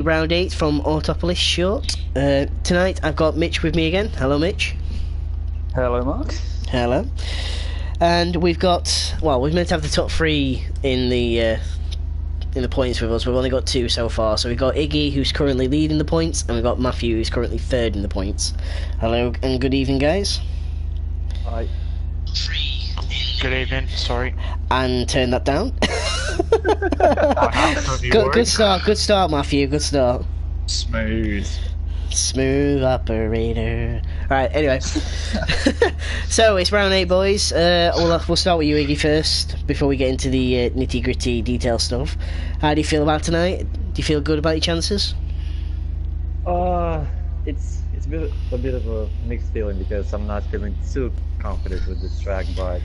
Round 8 from Autosport Short. Tonight I've got Mitch with me again. Hello, Mitch. Hello, Mark. Hello. And we've got, well, we're meant to have the top 3 in the points with us. We've only got 2 so far. So we've got Iggy, who's currently leading the points, and we've got Matthew, who's currently 3rd in the points. Hello and good evening, guys. Hi. Good evening, sorry. And turn that down. Good start, Matthew, good start. Smooth operator. Right, anyway. So it's round 8, boys. We'll start with you, Iggy, first before we get into the nitty gritty detail stuff. How do you feel about tonight? Do you feel good about your chances? It's a bit of a mixed feeling because I'm not feeling too confident with this track, but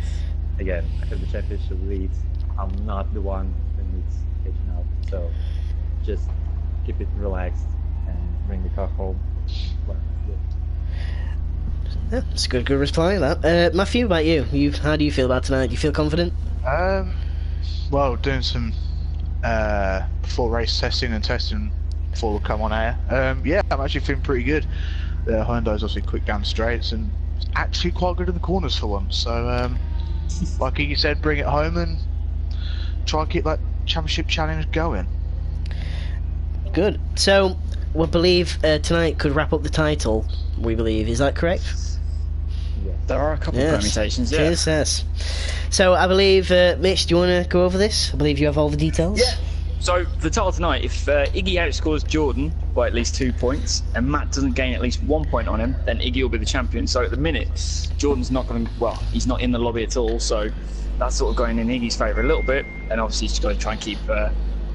again, I have the championship leads. I'm not the one who needs catching up, so just keep it relaxed and bring the car home. Yeah, that's a good reply, that. Matthew, about you? How do you feel about tonight? Do you feel confident? Well, doing some before race testing and testing before we come on air. Yeah, I'm actually feeling pretty good. The Hyundai's obviously quick down straights and actually quite good in the corners for once. So, like you said, bring it home and try and keep that championship challenge going. Good. So, we believe tonight could wrap up the title. We believe, is that correct? Yes. There are a couple of permutations, yeah. Yes. So I believe, Mitch, do you want to go over this? I believe you have all the details. Yeah. So the title tonight, if Iggy outscores Jordan by at least 2 points and Matt doesn't gain at least 1 point on him, then Iggy will be the champion. So at the minute, Jordan's not going to, well, he's not in the lobby at all, so that's sort of going in Iggy's favour a little bit, and obviously he's just got to try and keep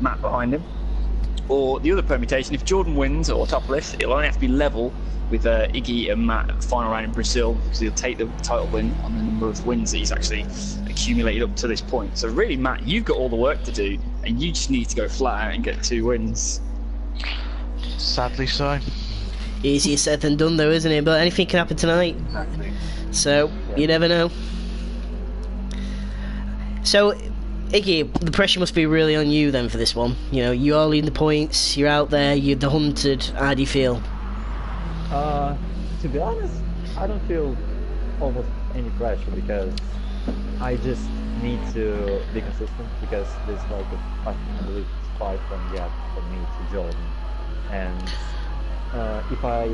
Matt behind him. Or the other permutation, if Jordan wins or top list, it'll only have to be level with Iggy and Matt at the final round in Brazil, because he'll take the title win on the number of wins that he's actually accumulated up to this point. So really, Matt, you've got all the work to do, and you just need to go flat out and get 2 wins. Sadly so. Easier said than done, though, isn't it? But anything can happen tonight. Exactly. So, you never know. So, Iggy, the pressure must be really on you then for this one. You know, you are leading the points, you're out there, you're the hunted. How do you feel? To be honest, I don't feel almost any pressure because I just need to be consistent, because there's like I believe it's 5 from gap from me to Jordan, and if I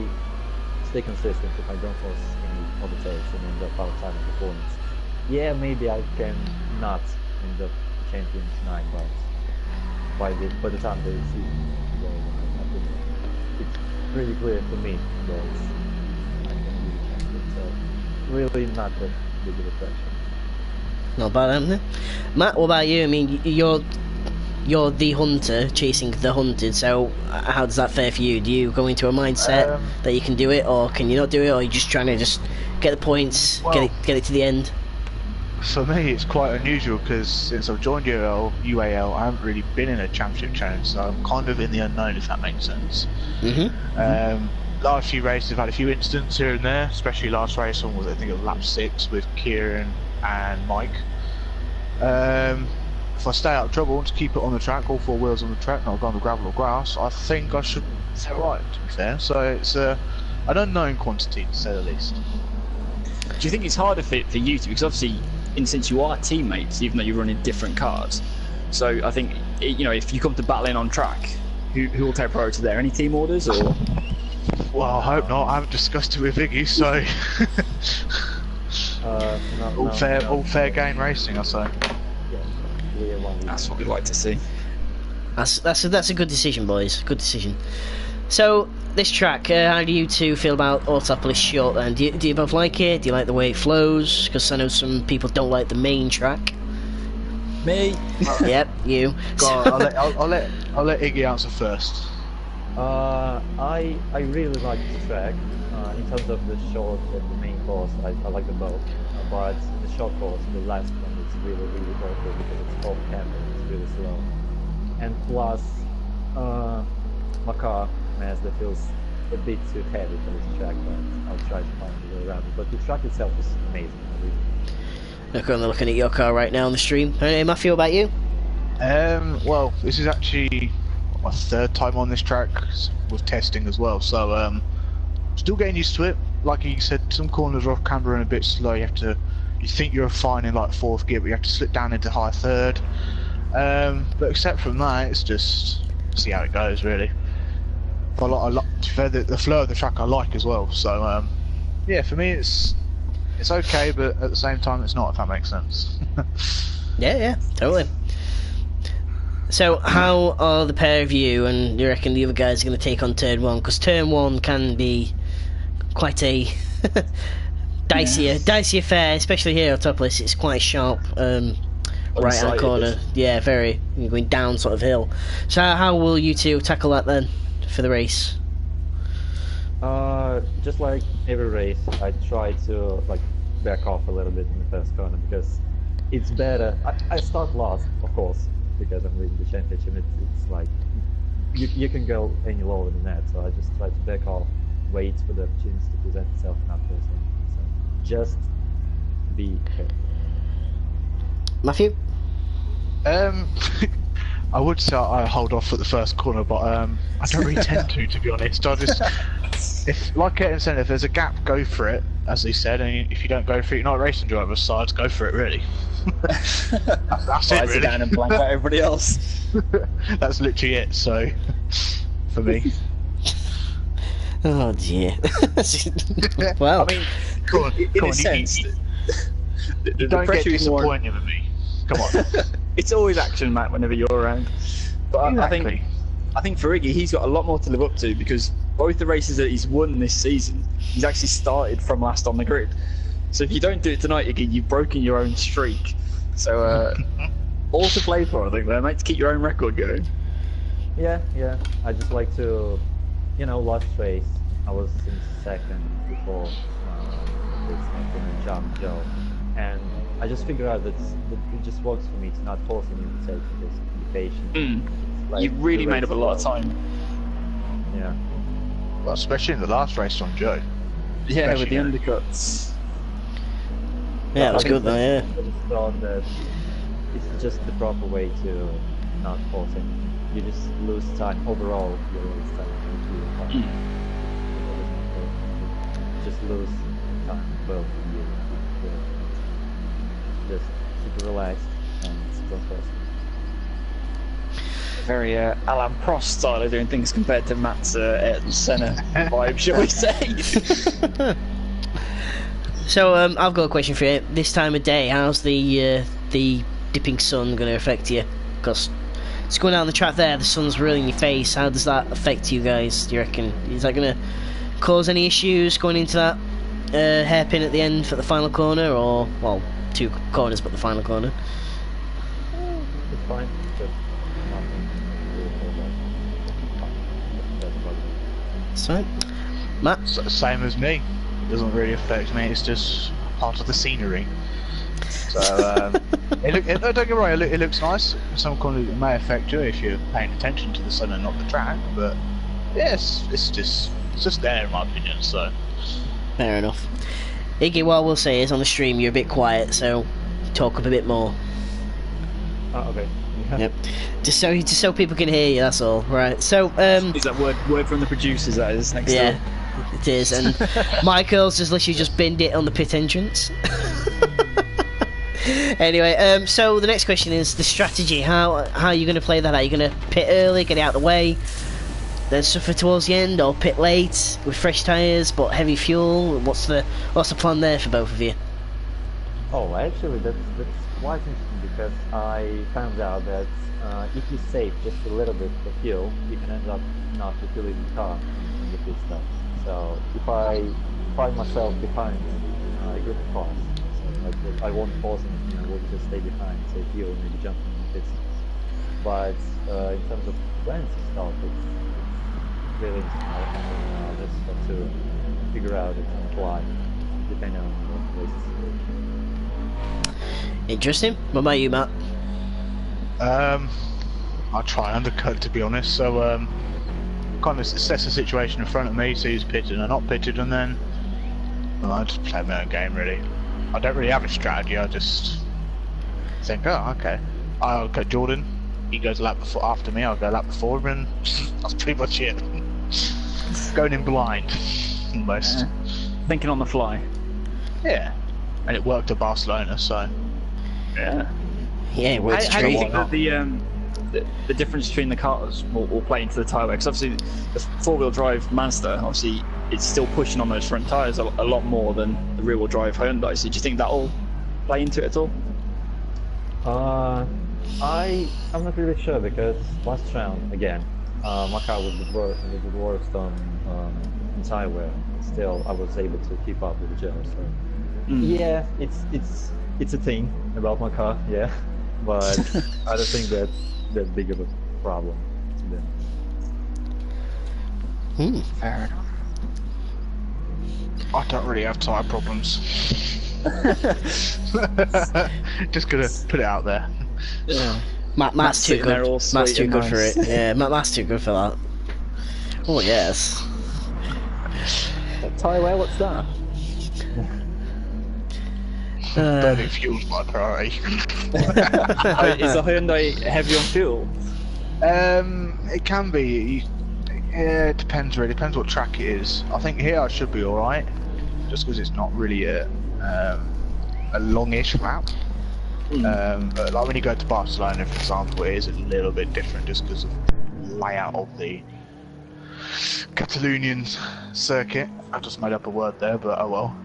stay consistent, if I don't force any overtakes and end up outside of the points, yeah, maybe I can not end up champion tonight, but by the time the season is over, I think it's pretty clear for me that I can be the champion. So really not that big of a pressure. Not bad, haven't it? Matt, what about you? I mean, you're the hunter chasing the hunted, so how does that fare for you? Do you go into a mindset that you can do it, or can you not do it, or are you just trying to just get the points, Well, get it to the end? For me, it's quite unusual because since I've joined UAL, I haven't really been in a championship challenge, so I'm kind of in the unknown, if that makes sense. Last few races, I've had a few incidents here and there, especially last race on was I think it was lap 6 with Kieran and Mike. If I stay out of trouble and just keep it on the track, all 4 wheels on the track, not go on the gravel or grass, I think I should be right, to be fair. So it's an unknown quantity, to say the least. Do you think it's harder for you to, because obviously, in a sense, you are teammates, even though you're running different cars. So I think, you know, if you come to battling on track, who will take priority there? Any team orders, or? Well, I hope not. I haven't discussed it with Iggy, so all fair game racing, I say. That's what we'd like to see. That's a good decision, boys. Good decision. So this track, how do you two feel about Autosport Short? Then do you both like it? Do you like the way it flows? Because I know some people don't like the main track. Me. Yep, you. Go on, I'll let Iggy answer first. I really like the track. In terms of the short and the main course, I like them both. But in the short course, the last one is really awful because it's off camber, it's really slow. And plus, my car, Mazda, feels a bit too heavy for this track, but I'll try to find a way around it. But the track itself is amazing. I'm currently looking at your car right now on the stream. Hey, Matthew, about you? Well, this is actually my third time on this track with testing as well. So still getting used to it. Like you said, some corners are off camber and a bit slow. You think you're fine in like fourth gear, but you have to slip down into high third. But except from that, it's just see how it goes really. The flow of the track I like as well. So yeah, for me it's okay, but at the same time it's not, if that makes sense. Yeah, totally. So how are the pair of you and you reckon the other guys are going to take on turn one? Because turn one can be quite a dicey affair, especially here on Topless. It's quite sharp right hand corner. Yeah, very. You're going down sort of hill. So how will you two tackle that then for the race? Just like every race, I try to like back off a little bit in the first corner because it's better. I start last, of course, because I'm leading the championship. It's like you can go any lower than that. So I just try to back off, wait for the opportunity to present itself, and after so just be careful. Matthew? I would say I hold off at the first corner, but I don't really tend to be honest. I just, like Keaton said, if there's a gap, go for it, as he said, and if you don't go for it, you're not a racing driver, so I'd go for it, really. That's it, really. Down and blank out everybody else. That's literally it, so, for me. Oh dear. Well, I mean, come on, in a sense, you don't get disappointed with me. Come on. It's always action, Matt, whenever you're around. But Exactly. I think for Iggy, he's got a lot more to live up to because both the races that he's won this season, he's actually started from last on the grid. So if you don't do it tonight, Iggy, you've broken your own streak. So all to play for, I think, there, mate, to keep your own record going. Yeah. I just like to, last race I was in second before this jump Joe, and I just figured out that it just works for me to not force him to take this, be patient. Like, You've really made up a lot of time. Yeah. Well, especially in the last race on Joe. Yeah, Especially with the now. undercuts. yeah, it was good though, yeah. I just thought that it's just the proper way to not force him. You just lose time overall. You lose time. Just lose time. Well, you just super relaxed and don't force. Very Alan Prost style of doing things compared to Matt's Ayrton Senna vibe, shall we say? So I've got a question for you. This time of day, how's the dipping sun going to affect you? Because it's going down the track there, the sun's really in your face. How does that affect you guys, do you reckon? Is that going to cause any issues going into that hairpin at the end for the final corner? Or, well, two corners but the final corner? It's fine. Just nothing really That's right. Matt? Same as me. It doesn't really affect me. It's just part of the scenery. So don't get me wrong. It looks nice. Some corners it may affect you if you're paying attention to the sun and not the track. But yes, it's just there in my opinion. So Fair enough. Iggy, what I will say is on the stream you're a bit quiet, so talk up a bit more. Oh, okay. Yep. Just so people can hear you, that's all. Right. So Is that word from the producers that is next yeah, door? it is, and Michael's just literally just binned it on the pit entrance. Anyway, so the next question is the strategy. How are you going to play that? Are you going to pit early, get it out of the way, then suffer towards the end, or pit late with fresh tyres but heavy fuel? What's the plan there for both of you? Oh, actually, that's quite interesting because I found out that if you save just a little bit of fuel, you can end up not refueling the car in the pit stop. So if I find myself behind a group of cars, so I won't force anything, I will just stay behind, save fuel, and maybe jump in the pit stop. But in terms of plans and stuff, it's really interesting. I'll just have to figure out it and apply depending on what places. Interesting. What about you, Matt? I'll try and undercut to be honest. So kind of assess the situation in front of me, see who's pitted and not pitted, and then I just play my own game really. I don't really have a strategy. I just think, oh okay, I'll go Jordan. he goes a lap before after me, I'll go a lap before him, and that's pretty much it. Going in blind, almost. Thinking on the fly. Yeah, and it worked at Barcelona, so. Yeah. Yeah, it works How do you straight. think that the difference between the cars will play into the tyre wear? Because obviously the four-wheel drive Mazda, obviously it's still pushing on those front tyres a lot more than the rear-wheel drive Hyundai. So do you think that'll play into it at all? I'm not really sure because last round again, my car was the worst on tyre wear. Still, I was able to keep up with the Joe. So yeah, it's a thing about my car. Yeah, but I don't think that's that big of a problem to them. Fair enough. I don't really have tyre problems. Just gonna put it out there. Yeah. Matt's too sitting there good. all Matt's sweet too and good for nice. it. Yeah, Matt's too good for that. Oh yes. Tyre wear, what's that? Burning fuel's my priority. Is the Hyundai heavy on fuel? It can be. Yeah, it depends really. Depends what track it is. I think here I should be all right, just because it's not really a longish lap. But like when you go to Barcelona, for example, it is a little bit different just because of the layout of the Catalonian circuit. I just made up a word there, but oh well.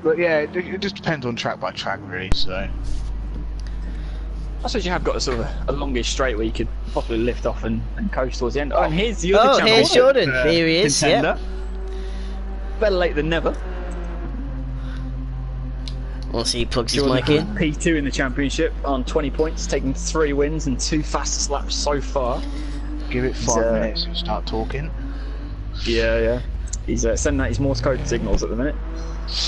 But yeah, it just depends on track by track really. So. I suppose you have got a sort of a longish straight where you could possibly lift off and coast towards the end. Oh, and here's the other champion. Here's Jordan. Here he is. Contender. Yep. Better late than never. We'll see. He plugs his Jordan mic in. P2 in the championship on 20 points, taking 3 wins and 2 fastest laps so far. Give it 5 minutes and start talking. Yeah. He's sending out his Morse code signals at the minute.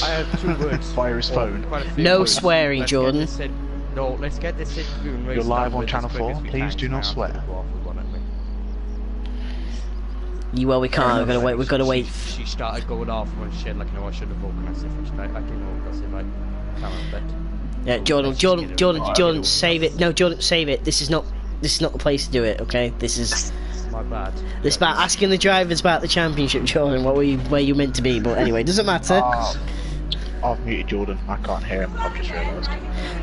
I have 2 words. Via his phone. Quite a few No words. swearing, Let's Jordan. get this in- No, let's get this interview and race You're live done on with Channel as quick 4. as we Please can do not now. swear. Go off with one, haven't we? Well, we can't. We've got to wait. We've got to wait. She started going off when she had like, no, I should have organised it first. I didn't organise it, right? Can't remember. Yeah, Jordan, save it. No, Jordan, save it. This is not the place to do it. Okay, this is. My bad. This is about asking the drivers about the championship, Jordan. Where you meant to be, but anyway, it doesn't matter. I've muted Jordan. I can't hear him. I've just realised.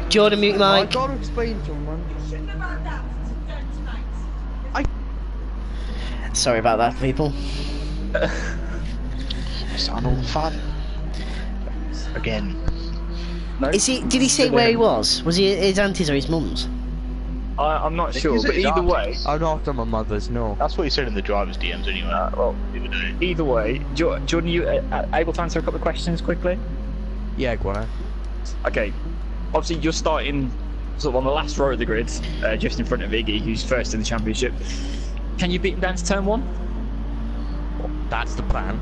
Jordan, mute your I mic. gotta explain to him, man. Sorry about that, people. Sound all fun. Again. No? Is he? Did he say where he was? Was he at his auntie's or his mum's? I'm not sure, Is it but either dark? way, I'm not on my mother's, no. That's what he said in the driver's DMs anyway. well, The other day. either way, Jordan, you able to answer a couple of questions quickly? Yeah, go on then. Okay, obviously you're starting sort of on the last row of the grid, just in front of Iggy, who's first in the championship. Can you beat him down to turn 1? That's the plan.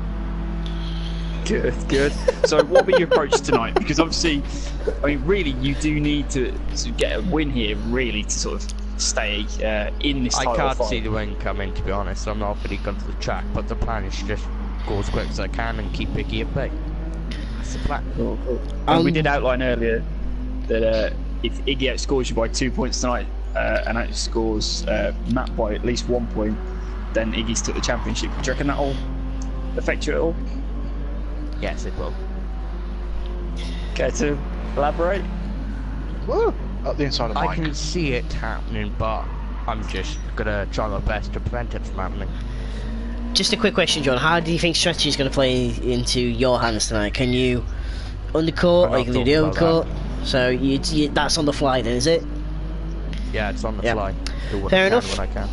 Good. So what will be your approach tonight? Because obviously, I mean, really, you do need to get a win here, really, to sort of stay in this title I can't fight. see the win coming, to be honest. I'm not really going to the track, but the plan is to just go as quick as I can and keep Iggy at bay. That's the plan. Cool. And we did outline earlier that if Iggy outscores you by 2 points tonight and outscores Matt by at least 1 point, then Iggy's took the championship. Do you reckon that'll affect you at all? Yes, it will. Care to elaborate? Woo! Up the inside of I Mike. can see it happening, but I'm just gonna try my best to prevent it from happening. Just a quick question, John. How do you think strategy is going to play into your hands tonight? Can you undercut or you can do the overcut? So you that's on the fly then, is it? Yeah, it's on the Yeah. fly. Do what Fair I can enough. when I can.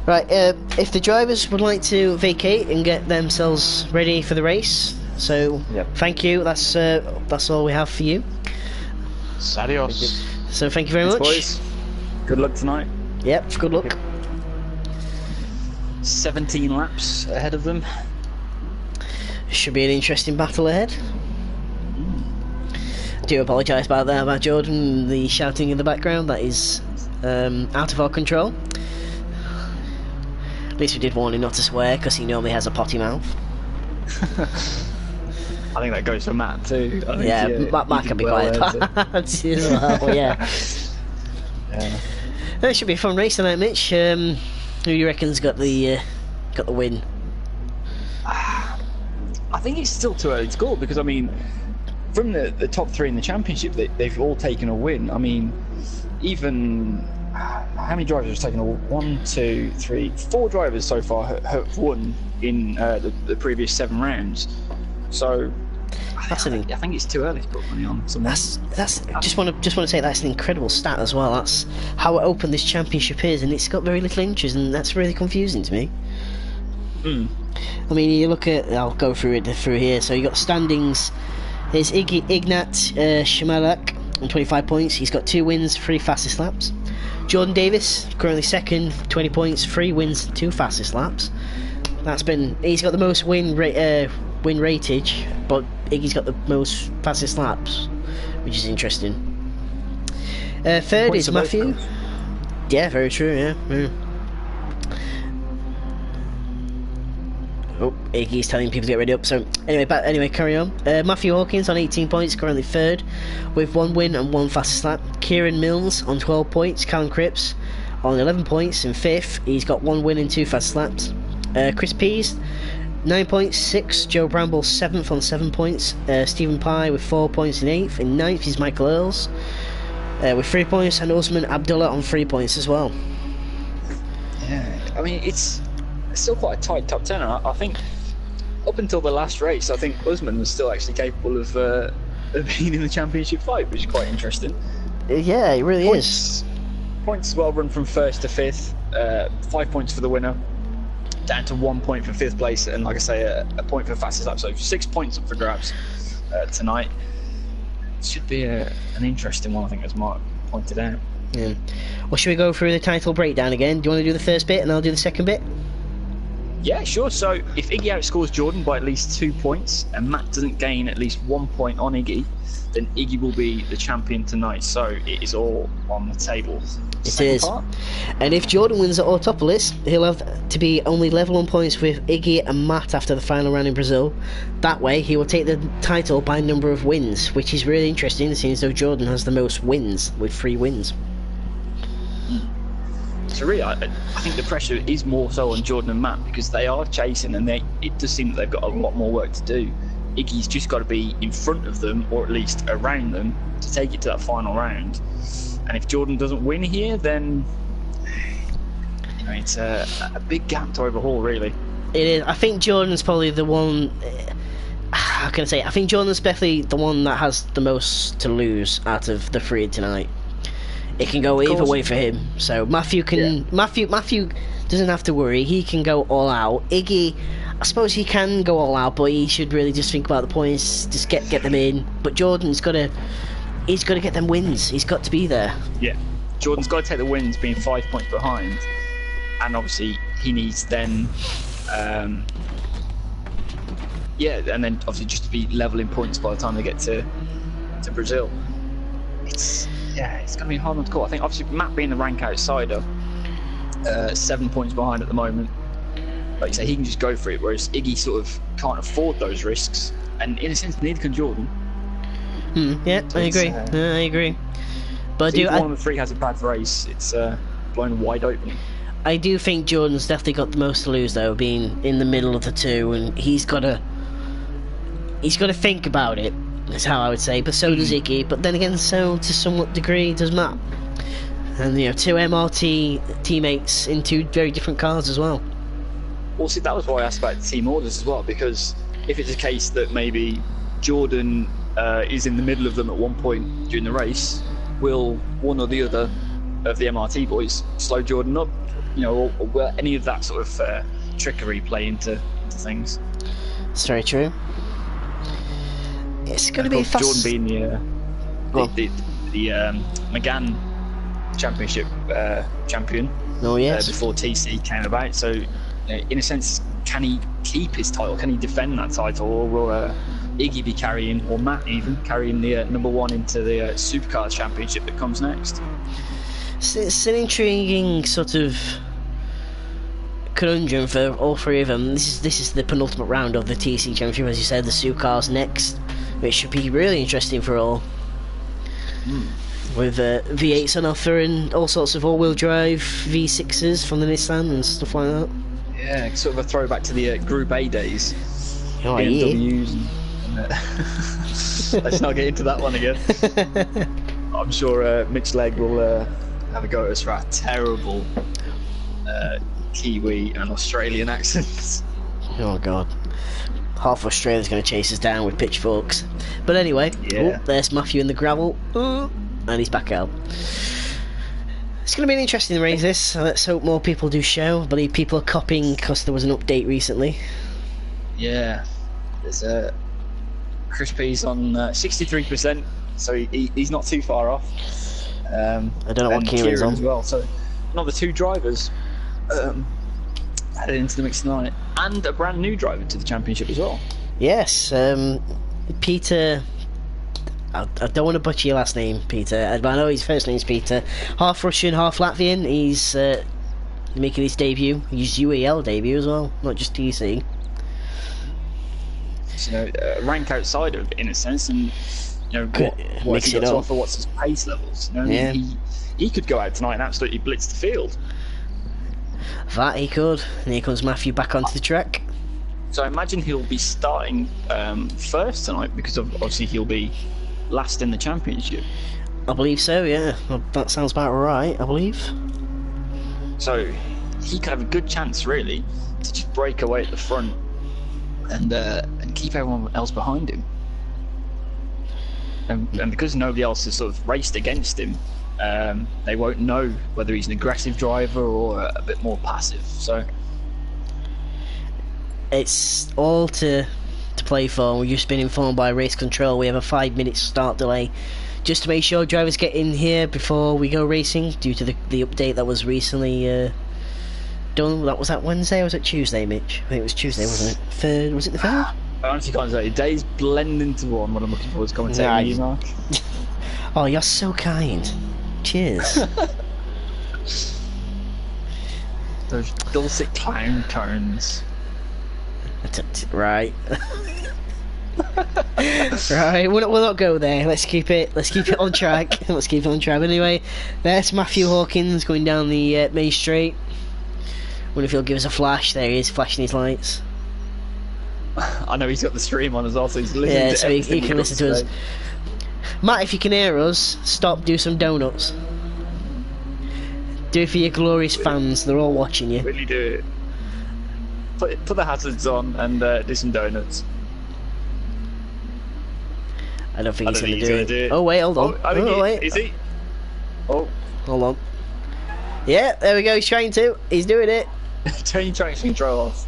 Right. If the drivers would like to vacate and get themselves ready for the race, so Yep. thank you. That's all we have for you. Adios. So thank you very Thanks, much. boys. Good luck tonight. Yep. Good luck. 17 laps ahead of them. Should be an interesting battle ahead. Do apologise about that, about Jordan, the shouting in the background. That is out of our control. At least we did warn him not to swear because he normally has a potty mouth. I think that goes for Matt too. I think, Yeah, Matt he can be did well quiet. there, As well, yeah. That should be a fun race tonight, Mitch. Who you reckon's got the win? I think it's still too early to call because, I mean, from the top three in the championship, they've all taken a win. I mean, even how many drivers have taken a 1, 2, 3, 4 drivers so far have won in the previous 7 rounds. So I think it's too early to put money on someone. That's just want to say that's an incredible stat as well. That's how open this championship is, and it's got very little entries, and that's really confusing to me. I mean, you look at, I'll go through here. So you got standings. There's Ignat Shimalak on 25 points. He's got 2 wins, 3 fastest laps. Jordan Davis currently second, 20 points, 3 wins, 2 fastest laps. He's got the most win ratage, but Iggy's got the most fastest laps, which is interesting. Third Points is Matthew. Yeah, very true. Yeah. Oh, Iggy's telling people to get ready up. So anyway, carry on. Matthew Hawkins on 18 points, currently third, with 1 win and 1 fastest lap. Kieran Mills on 12 points. Callum Cripps on 11 points in fifth. He's got 1 win and 2 fastest laps. Chris Pease 9 points, 6. Joe Bramble 7th on 7 points. Stephen Pye with 4 points in 8th. In 9th is Michael Earls with 3 points, and Usman Abdullah on 3 points as well. Yeah, I mean, it's still quite a tight top 10. I think up until the last race, I think Usman was still actually capable of being in the championship fight, which is quite interesting. Yeah, it really is. Points well run from 1st to 5th. 5 points for the winner, down to 1 point for 5th place, and like I say, a point for fastest lap. So 6 points up for grabs tonight. Should be an interesting one, I think, as Mark pointed out. Yeah. Well, should we go through the title breakdown again? Do you want to do the first bit and I'll do the second bit? Yeah, sure. So if Iggy outscores Jordan by at least 2 points and Matt doesn't gain at least 1 point on Iggy, then Iggy will be the champion tonight. So it is all on the table. It is. And if Jordan wins at Autopolis, he'll have to be only level on points with Iggy and Matt after the final round in Brazil. That way, he will take the title by number of wins, which is really interesting, seeing as though Jordan has the most wins, with 3 wins. So really, I think the pressure is more so on Jordan and Matt because they are chasing, and it does seem that they've got a lot more work to do. Iggy's just got to be in front of them, or at least around them, to take it to that final round. And if Jordan doesn't win here, then it's a big gap to overhaul, really. It is. I think Jordan's probably the one. How can I say? I think Jordan's definitely the one that has the most to lose out of the 3 tonight. It can go either way for him. So Matthew doesn't have to worry. He can go all out. Iggy, I suppose he can go all out, but he should really just think about the points, just get them in. But Jordan's got to get them wins. He's got to be there. Yeah, Jordan's got to take the wins, being 5 points behind, and obviously he needs then, and then obviously just to be level in points by the time they get to Brazil. It's going to be a hard one to call. I think obviously Matt being the rank outsider, 7 points behind at the moment. Like you say, he can just go for it, whereas Iggy sort of can't afford those risks, and in a sense, neither can Jordan. Yeah, I agree. I agree. But if one of the 3 has a bad race, it's blown wide open. I do think Jordan's definitely got the most to lose, though, being in the middle of the 2, and he's got to think about it. That's how I would say. But so does Iggy. But then again, so to somewhat degree does Matt. And 2 MRT teammates in 2 very different cars as well. Well, see, that was why I asked about the team orders as well, because if it's a case that maybe Jordan is in the middle of them at one point during the race, will one or the other of the MRT boys slow Jordan up? Or will any of that sort of trickery play into things? It's very true. It's going to be fast. Jordan being the McGann Championship champion. Oh yes. Before TC came about, so in a sense, can he keep his title? Can he defend that title, or will Iggy be carrying, or Matt even carrying the number 1 into the Supercars Championship that comes next? It's an intriguing sort of conundrum for all 3 of them. This is the penultimate round of the TC Championship, as you said. The Supercars next, which should be really interesting for all. with V8s on offer and all sorts of all-wheel drive V6s from the Nissan and stuff like that. Yeah, sort of a throwback to the Group A days. Oh, yeah. BMWs and let's not get into that one again. I'm sure Mitch Legg will have a go at us for our terrible Kiwi and Australian accents. Oh god. Half Australia's going to chase us down with pitchforks. But anyway, Yeah. there's Matthew in the gravel. And he's back out. It's going to be an interesting race this. Let's hope more people do show. I believe people are copying because there was an update recently. Yeah. There's Chris P's on 63%, so he's not too far off. I don't know what and Kieran's on. as well. So another 2 drivers headed into the mix tonight, and a brand new driver to the championship as well. Yes, Peter. I don't want to butcher your last name, Peter, but I know his first name's Peter. Half Russian, half Latvian. He's making his debut. His UAL debut as well, not just TC. So, rank outside of it in a sense, and what mix he it got to up. offer, what's his pace levels. Yeah. He could go out tonight and absolutely blitz the field. That he could. And here comes Matthew back onto the track. So I imagine he'll be starting first tonight, because obviously he'll be last in the championship. I believe so, yeah. Well, that sounds about right, I believe. So he could have a good chance, really, to just break away at the front and keep everyone else behind him. And because nobody else has sort of raced against him, they won't know whether he's an aggressive driver or a bit more passive. So It's all to play for. We've just been informed by race control we have a 5-minute start delay just to make sure drivers get in here before we go racing, due to the update that was recently done. Was that Wednesday or was it Tuesday, Mitch? I think it was Tuesday, wasn't it? Third? Was it the third? I honestly can't say. Days blend into one when I'm looking forward to commentating with you, Mark. Oh, you're so kind. Cheers. Those dulcet clown tones. Right. Right, we'll not go there. Let's keep it on track. Let's keep it on track. Anyway, there's Matthew Hawkins going down the main straight. Wonder if he'll give us a flash. There he is, flashing his lights. I know he's got the stream on as well, so he's listening Yeah, to so he everything can we've listen got to us. say. Matt, if you can hear us, stop, do some donuts. Do it for your glorious fans. They're all watching you. Really do it. Put the hazards on and do some donuts. I don't think I he's don't going think to he's do gonna it. do it. Oh, wait, hold on. I think wait. is he? Oh, Hold on. Yeah, there we go. He's trying to. He's doing it. turn your traction control off.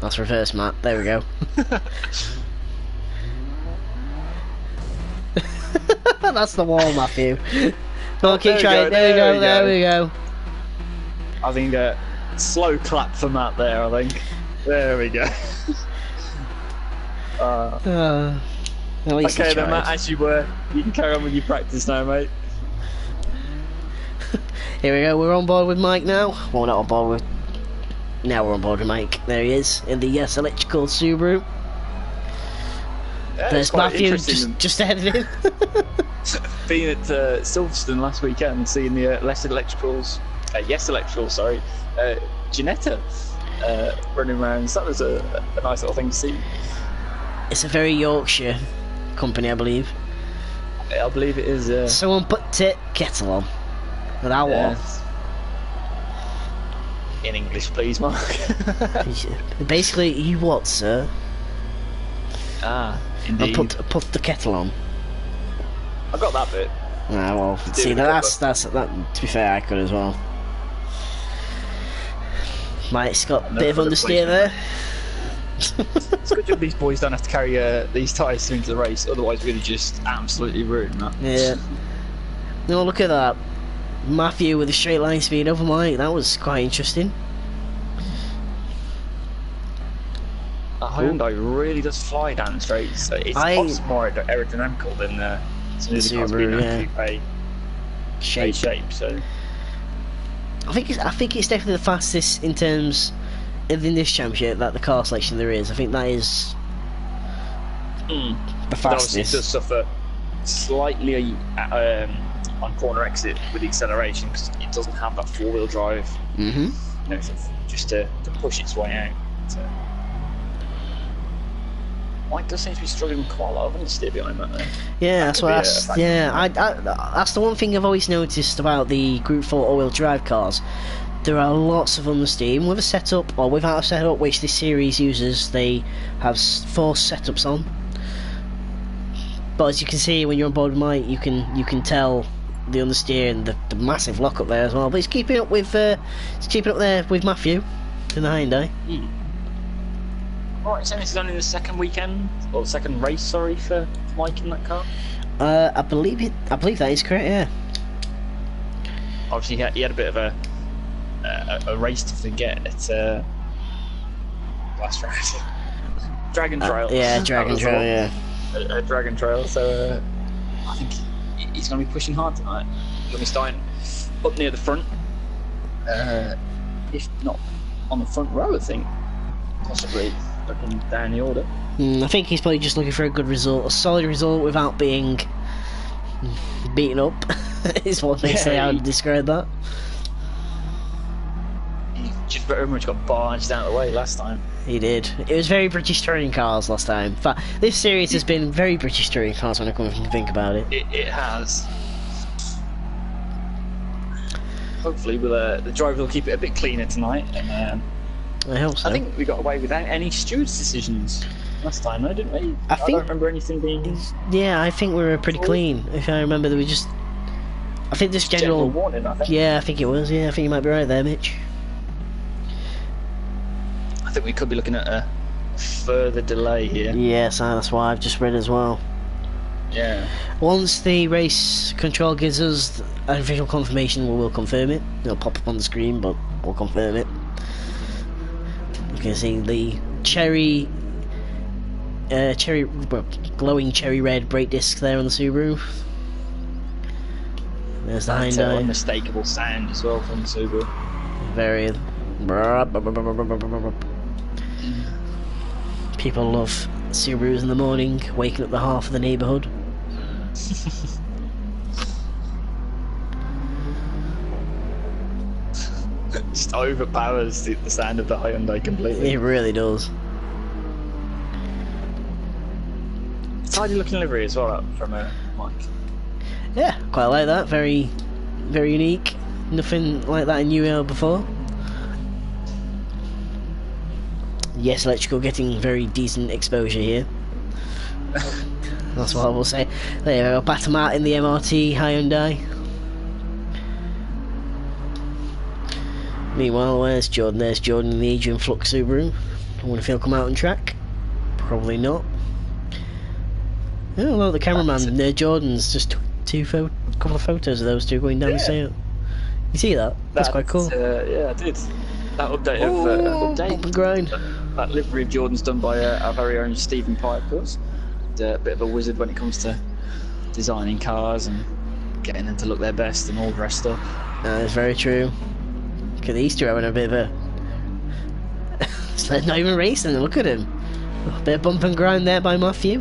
That's reverse, Matt. There we go. That's the wall, Matthew. Come on, keep there we trying. go, There we go. I think slow clap for Matt there. I think. There we go. At least he Okay then, tried. Matt. As you were, you can carry on with your practice now, mate. Here we go. We're on board with Mike now. Well, not on board with. Now we're on board with Mike. There he is in the Yes Electrical Subaru. Yeah, There's it's quite Matthew interesting just ahead of him. being at Silverstone last weekend, seeing the Yes Electrical, sorry, Ginetta running around. So that was a nice little thing to see. It's a very Yorkshire company, I believe. I believe it is. Someone put kettle on. With our one. In English, please, Mark. Basically, you what, sir? Indeed. And put the kettle on. I got that bit. Ah, well, see, that's that. To be fair, I could as well. Mike's got a bit of understeer there. It's a good job these boys don't have to carry these tyres into the race, otherwise we'd have just absolutely ruined that. Yeah. No, look at that. Matthew with a straight line speed over Mike. That was quite interesting. That Hyundai really does fly down the straights. So it's possibly more aerodynamical than some of the cars being coupe shape. So I think it's definitely the fastest in terms in this championship that the car selection there is. I think that is the But obviously it fastest. does suffer slightly on corner exit with the acceleration because it doesn't have that four-wheel drive, Mm-hmm. you know, sort of just to push its way out. So, Mike does seem to be struggling quite a lot of understeer behind that. Though. Yeah, That that's could what. be a That's, factor. yeah, that's the one thing I've always noticed about the Group 4 all-wheel drive cars. There are lots of understeer, with a setup or without a setup, which this series uses. They have 4 setups on. But as you can see when you're on board with Mike, you can tell the understeer and the massive lock up there as well. But it's keeping up with there with Matthew in the Hyundai. Right, so this is only the second weekend or second race, sorry, for Mike in that car. I believe that is correct. Yeah. Obviously, he had a bit of a race to forget at last round. Dragon Trail. Yeah, Dragon Trail. Yeah. A Dragon Trail. So I think he's going to be pushing hard tonight. He's going to be starting up near the front, if not on the front row. I think possibly looking down the order. I think he's probably just looking for a good result, a solid result without being beaten up. Is what they say. I would describe that. He just very much got barged out of the way last time. He did. It was very British touring cars last time. In fact, this series has been very British touring cars when I come and think about it. It has. Hopefully, the drivers will keep it a bit cleaner tonight. And I hope so. I think we got away without any stewards' decisions last time, though, didn't we? I don't think- remember anything being Yeah, I think we were pretty clean. If I remember, there was just. I think this general warning. I think. Yeah, I think it was. Yeah, I think you might be right there, Mitch. I think we could be looking at a further delay here. Yes, that's why I've just read as well. Yeah. Once the race control gives us an official confirmation, we will confirm it. It'll pop up on the screen, but we'll confirm it. You can see the glowing cherry red brake disc there on the Subaru. There's the That's Hyundai. unmistakable sound as well from Subaru. Very. People love Subarus in the morning, waking up the half of the neighbourhood. Just overpowers the sound of the Hyundai completely. It really does. Tidy looking livery as well from Mike. Yeah, quite like that. Very, very unique. Nothing like that in UAL before. Yes, electrical getting very decent exposure here. That's what I will say. There you go, Batten out in the MRT Hyundai. Meanwhile, where's Jordan? There's Jordan in the Adrian Flux Subaru. I wonder if he'll come out on track. Probably not. Oh, well, the cameraman, Jordan's just took a couple of photos of those two going down the sale. You see that? That's quite cool. Yeah, I did. That update Bump and grind. That livery of Jordan's done by our very own Stephen Pye, of course. A bit of a wizard when it comes to designing cars and getting them to look their best and all dressed up. That's very true. Look at these two having a bit of a... It's not even racing, look at him. A bit of bump and grind there by Matthew.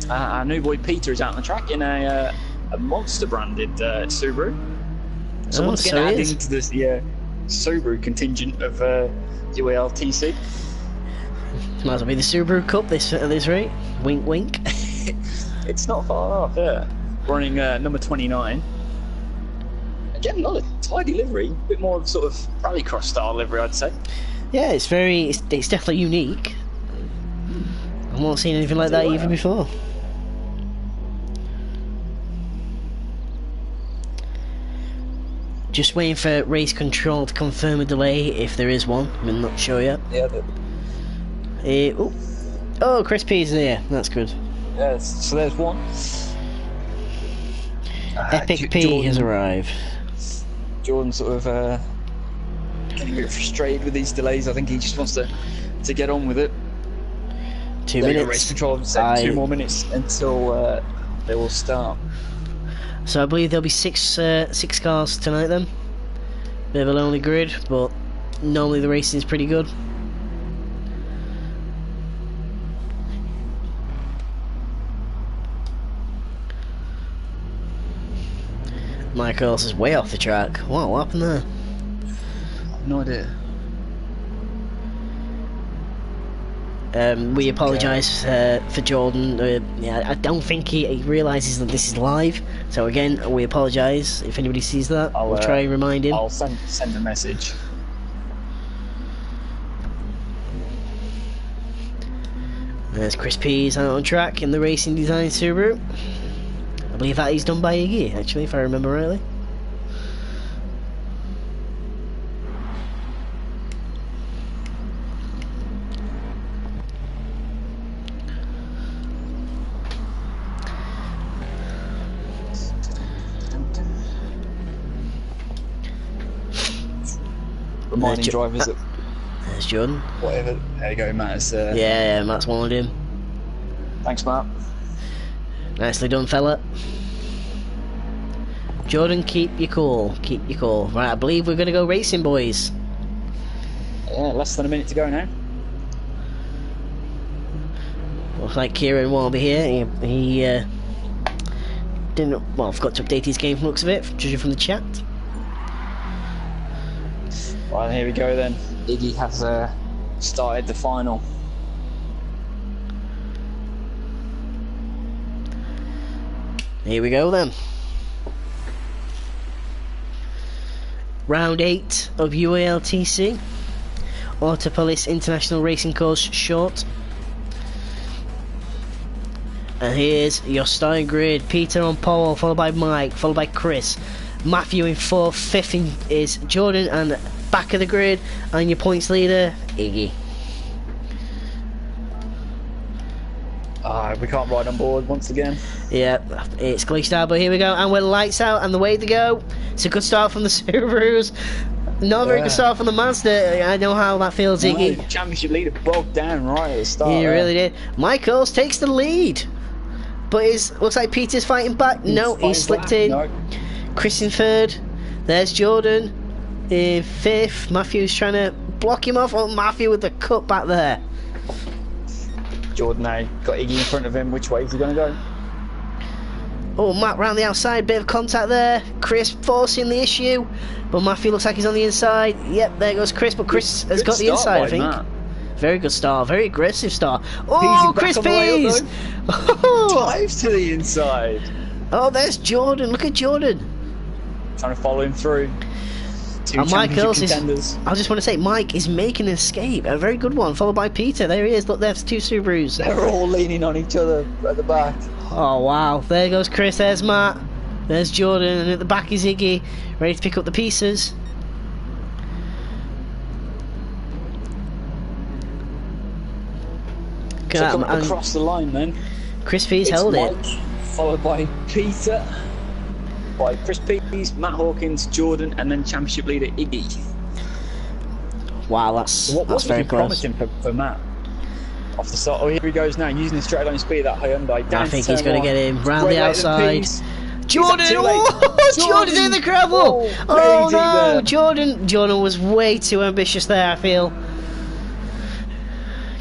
Our new boy Peter is out on the track in a monster branded Subaru. So once again, so he adding is. to this Subaru contingent of UAL TC. Might as well be the Subaru Cup this rate. Wink wink. It's not far off, yeah. Running number 29. Again, not a tidy livery, a bit more of sort of rallycross style livery, I'd say. Yeah, it's definitely unique. I've not seen anything like that even before. Just waiting for race control to confirm a delay if there is one. I'm not sure yet. Yeah. Oh, Chris P's there. That's good. Yes. So there's one. Epic P has arrived. Jordan sort of getting a bit frustrated with these delays. I think he just wants to get on with it. 2 There you go, minutes. Race control said 2 more minutes until they will start. So I believe there'll be six cars tonight then. Bit of a lonely grid, but normally the racing is pretty good. Michaels is way off the track. What happened there? No idea. We apologise for Jordan. Yeah, I don't think he realises that this is live. So again, we apologise if anybody sees that. We'll try and remind him. I'll send a message. There's Chris Pease out on track in the Racing Design Subaru. I believe that is done by Iggy, actually, if I remember rightly. Reminding drivers that There's Jordan. whatever. There you go, Matt. Yeah, Matt's warned him. Thanks, Matt. Nicely done, fella. Jordan, keep your cool. Keep your cool. Right, I believe we're going to go racing, boys. Yeah, less than a minute to go now. Looks like Kieran won't be here. He didn't. Well, forgot to update his game from the looks of it, judging from the chat. Right, here we go then. Iggy has started the final. Here we go then. Round 8 of UAL TC Autopolis International Racing Course Short. And here's your starting grid. Peter on pole, followed by Mike, followed by Chris. Matthew in 4th, 5th is Jordan, and back of the grid, and your points leader, Iggy. We can't ride on board once again. Yeah, it's glitched out, but here we go, and we're lights out, and the way to go. It's a good start from the Subarus. Not a very good start from the Mazda. I know how that feels, Iggy. The championship leader bogged down right at the start. He really did. Michaels takes the lead, but looks like Peter's fighting back. No, he's slipped in. No. Chris in 3rd. There's Jordan in 5th. Matthew's trying to block him off. Oh, Matthew with the cut back there. Jordan now got Iggy in front of him. Which way is he going to go? Oh, Matt round the outside, bit of contact there. Chris forcing the issue, but Matthew looks like he's on the inside. Yep, there goes Chris, but Chris has got the inside, I think. Matt. Very good start, very aggressive start. Oh, Chris Pease! Dives to the inside. Oh, there's Jordan. Look at Jordan. Trying to follow him through. Two And Mike championship is. contenders. I just want to say, Mike is making an escape. A very good one, followed by Peter. There he is. Look, there's 2 Subarus. They're all leaning on each other at the back. Oh, wow. There goes Chris. There's Matt. There's Jordan. And at the back is Iggy, ready to pick up the pieces. So coming across the line then. Chris Pease It's held Mike, it. followed by Peter, by Chris Pease, Matt Hawkins, Jordan, and then championship leader Iggy. Wow, What that's was very looking close. promising for Matt? Off the start. Oh, here he goes now, using the straight line speed of that Hyundai. I think he's going to get him round Great the late outside. Pease. Jordan! Too late? Oh, Jordan's in the gravel! Oh crazy no! there. Jordan was way too ambitious there, I feel.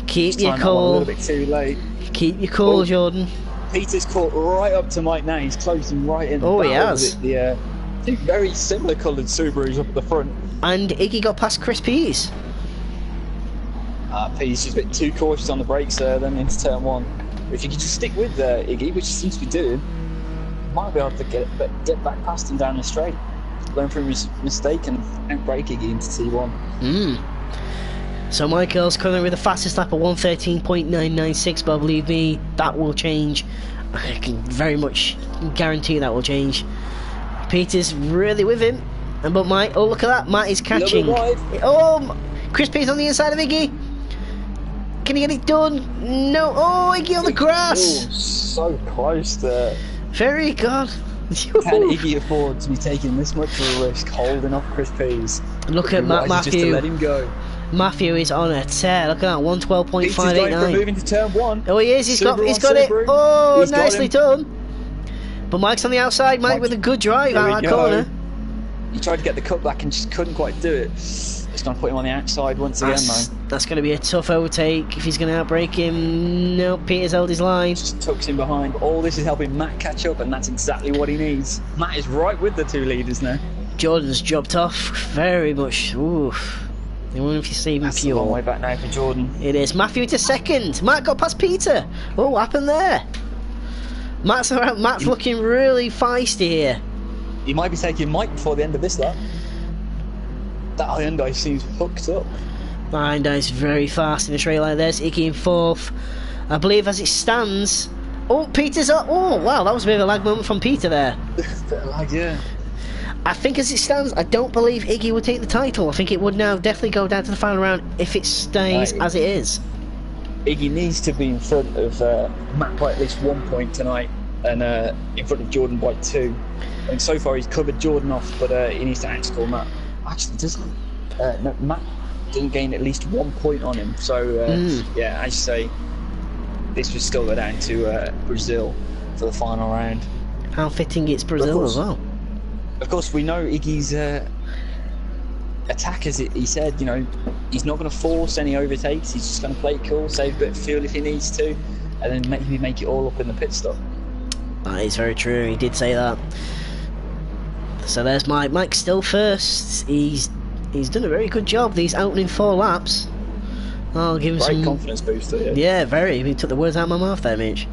Keep your Timed that one a cool. little bit too late. Keep your cool, Oh. Jordan. Peter's caught right up to Mike now. He's closed him right in. Oh, he Battle has. with The two very similar coloured Subarus up at the front. And Iggy got past Chris Pease. Pease just a bit too cautious on the brakes there, then into turn 1. If you could just stick with Iggy, which he seems to be doing, might be able to get back past him down the straight. Learn from his mistake and outbrake Iggy into T1. So Michael's coming with the fastest lap of 1:13.996, but believe me, that will change. I can very much guarantee that will change. Peter's really with him. But Mike, oh look at that, Matt is catching. Little bit wide. Oh, Chris Pease on the inside of Iggy. Can he get it done? No. Oh, Iggy on the grass. Oh, so close there. Very good. Can Iggy afford to be taking this much of a risk holding off Chris Pease? Look at Wise just to Matthew. let him go. Matthew is on a tear. Look at that, Peter's going for 112.589. moving to turn 1. Oh, he is. He's got Subaru it. on Subaru. Oh, He's got nicely him. done. But Mike's on the outside. Mike with a good drive Here out we that go. corner. He tried to get the cut back and just couldn't quite do it. It's going to put him on the outside once again, though. That's going to be a tough overtake if he's going to outbrake him. No, Peter's held his line. Just tucks him behind. All this is helping Matt catch up, and that's exactly what he needs. Matt is right with the two leaders now. Jordan's dropped off very much. Oof. I wonder if you see him That's a long way back now for Jordan. It is. Matthew into second. Matt got past Peter. Oh, what happened there? Matt's looking really feisty here. He might be taking Mike before the end of this lap. That Hyundai seems hooked up. Hyundai's very fast in the straight line. There's Iggy in fourth. I believe as it stands... Oh, Peter's up. Oh, wow, that was a bit of a lag moment from Peter there. Bit of lag, yeah. I think as it stands, I don't believe Iggy would take the title. I think it would now definitely go down to the final round if it stays as it is. Iggy needs to be in front of Matt by at least 1 point tonight, and in front of Jordan by 2. And so far he's covered Jordan off, but he needs to outscore Matt. Actually, doesn't no, Matt didn't gain at least 1 point on him. So yeah, as you say, this would still go down to Brazil for the final round. How fitting it's Brazil as well. Of course, we know Iggy's attack, as he said, you know, he's not going to force any overtakes. He's just going to play it cool, save a bit of fuel if he needs to, and then maybe make it all up in the pit stop. That is very true. He did say that. So there's Mike. Mike's still first. He's done a very good job these opening 4 laps. I'll give him Great some confidence booster. Yeah, very. He took the words out of my mouth there, Mitch.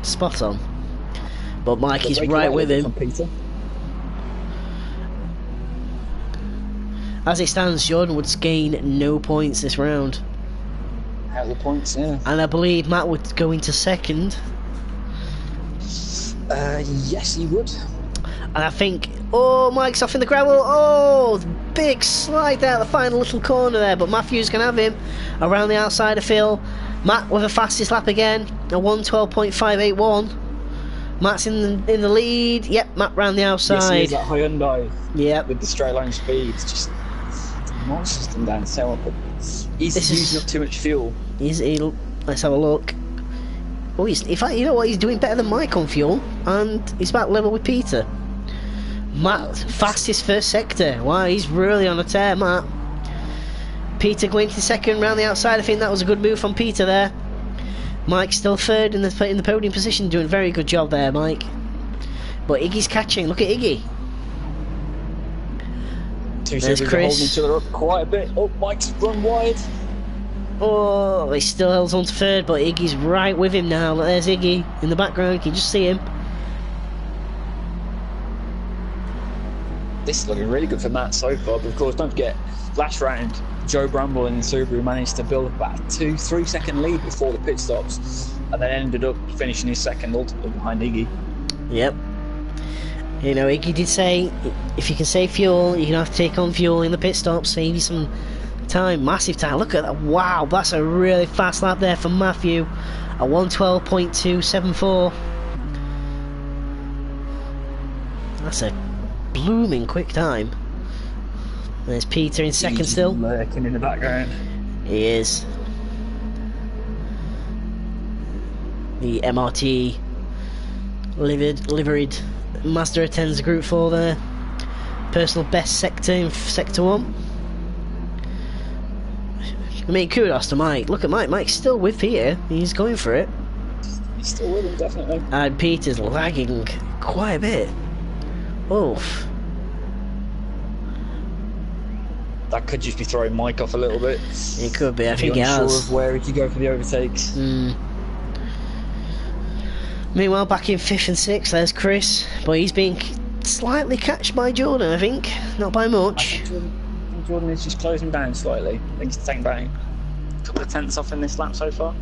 Spot on. But Mike is right with him. Peter. As it stands, Jordan would gain no points this round. Out of the points, yeah. And I believe Matt would go into second. Yes, he would. And I think... Oh, Mike's off in the gravel. Oh, big slide there at the final little corner there. But Matthew's going to have him around the outside of Phil. Matt with the fastest lap again. A 1:12.581. Matt's in the lead. Yep, Matt round the outside. Yes, he is, that Hyundai. Yep. With the straight line speed. It's just monsters them down so well. But he's using up too much fuel. Let's have a look. Oh, in fact, you know what? He's doing better than Mike on fuel. And he's about level with Peter. Matt, fastest first sector. Wow, he's really on a tear, Matt. Peter going to second round the outside. I think that was a good move from Peter there. Mike's still third in the podium position, doing a very good job there, Mike. But Iggy's catching. Look at Iggy. There's Chris. Holding each other up quite a bit. Oh, Mike's run wide. Oh, he still holds on to third, but Iggy's right with him now. Look, there's Iggy in the background. Can you just see him? This is looking really good for Matt so far, but of course, don't forget, last round, Joe Bramble in the Subaru managed to build about a 2-3 second lead before the pit stops, and then ended up finishing his second ultimately behind Iggy. Yep. You know, Iggy did say, if you can save fuel, you're going to have to take on fuel in the pit stop, save you some time, massive time. Look at that. Wow, that's a really fast lap there for Matthew. A 1:12.274. That's a blooming quick time. There's Peter in second still. Lurking in the background. He is. The MRT liveried Mazda attends Group 4 there. Personal best sector in Sector 1. I mean, kudos to Mike. Look at Mike. Mike's still with Peter. He's going for it. He's still with him, definitely. And Peter's lagging quite a bit. Oof. That could just be throwing Mike off a little bit. It could be. I think it has. Unsure of where he could go for the overtakes. Meanwhile, back in 5th and 6th, there's Chris. But he's being slightly catched by Jordan, I think. Not by much. I think Jordan is just closing down slightly. I think he's taking back a couple of tenths off in this lap so far.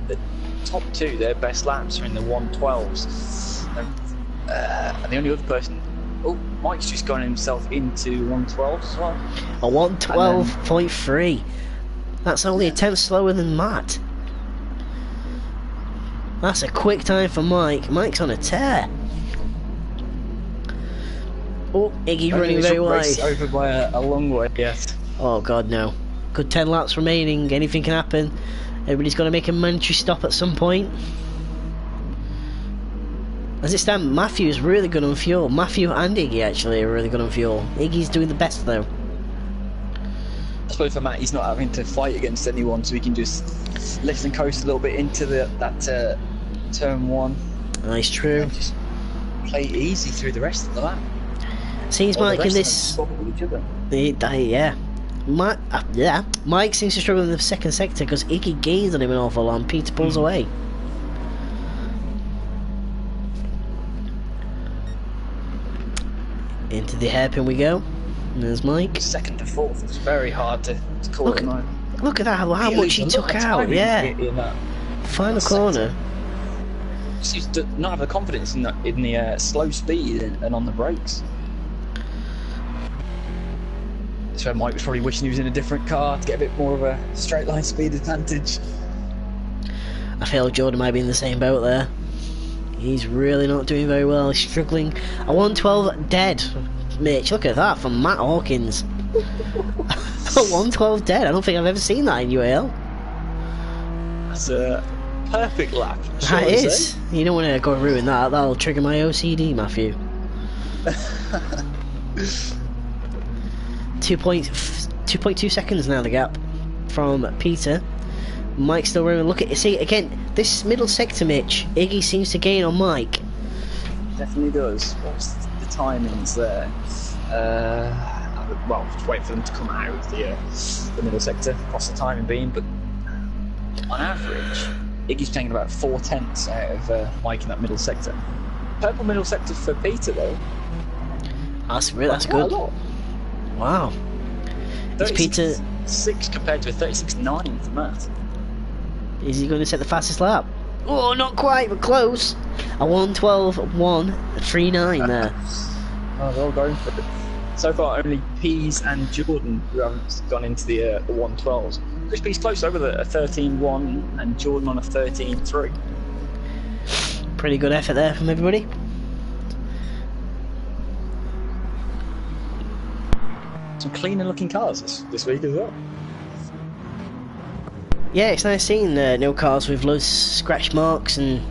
The top two, their best laps are in the 1:12s. And the only other person... Oh, Mike's just gone himself into 1:12 as well. A 1:12.3. That's only a tenth slower than Matt. That's a quick time for Mike. Mike's on a tear. Oh, Iggy running very wide. Over by a long way, yes. Oh god, no. Good 10 laps remaining. Anything can happen. Everybody's got to make a mandatory stop at some point. As it stands, Matthew's really good on fuel. Matthew and Iggy actually are really good on fuel. Iggy's doing the best though. I suppose for Matt, he's not having to fight against anyone, so he can just lift and coast a little bit into that turn one. That's true. And just play easy through the rest of the lap. Seems Mike in this. Yeah. Mike seems to struggle in the second sector because Iggy gains on him an awful lot and Peter pulls away. Into the hairpin we go. And there's Mike. Second to fourth. It's very hard to call it. Look at that, how much he took out, yeah. In that Final corner. Seems to not have the confidence in the slow speed and on the brakes. So Mike was probably wishing he was in a different car to get a bit more of a straight line speed advantage. I feel Jordan might be in the same boat there. He's really not doing very well. He's struggling. A 112 dead. Mitch, look at that from Matt Hawkins. A 112 dead. I don't think I've ever seen that in UAL. That's a perfect lap. That is. You don't want to go and ruin that. That'll trigger my OCD, Matthew. 2.2 seconds now the gap from Peter. Mike still running. Look at, see again, this middle sector, Mitch. Iggy seems to gain on Mike. Definitely does. What's the timings there? Well, just wait for them to come out of the middle sector. What's the timing being? But on average, Iggy's taking about 4/10 out of Mike in that middle sector. Purple middle sector for Peter though. That's good. Wow. It's Peter 6 compared to a 36.9 for Matt. Is he going to set the fastest lap? Oh, not quite, but close. A 1:12.139 there. Oh, they're all going for it. So far, only Pease and Jordan who haven't gone into the 112s. Chris Pease close over a 13.1 and Jordan on a 13.3. Pretty good effort there from everybody. Some cleaner looking cars this week as well. Yeah, it's nice seeing no cars with loads of scratch marks and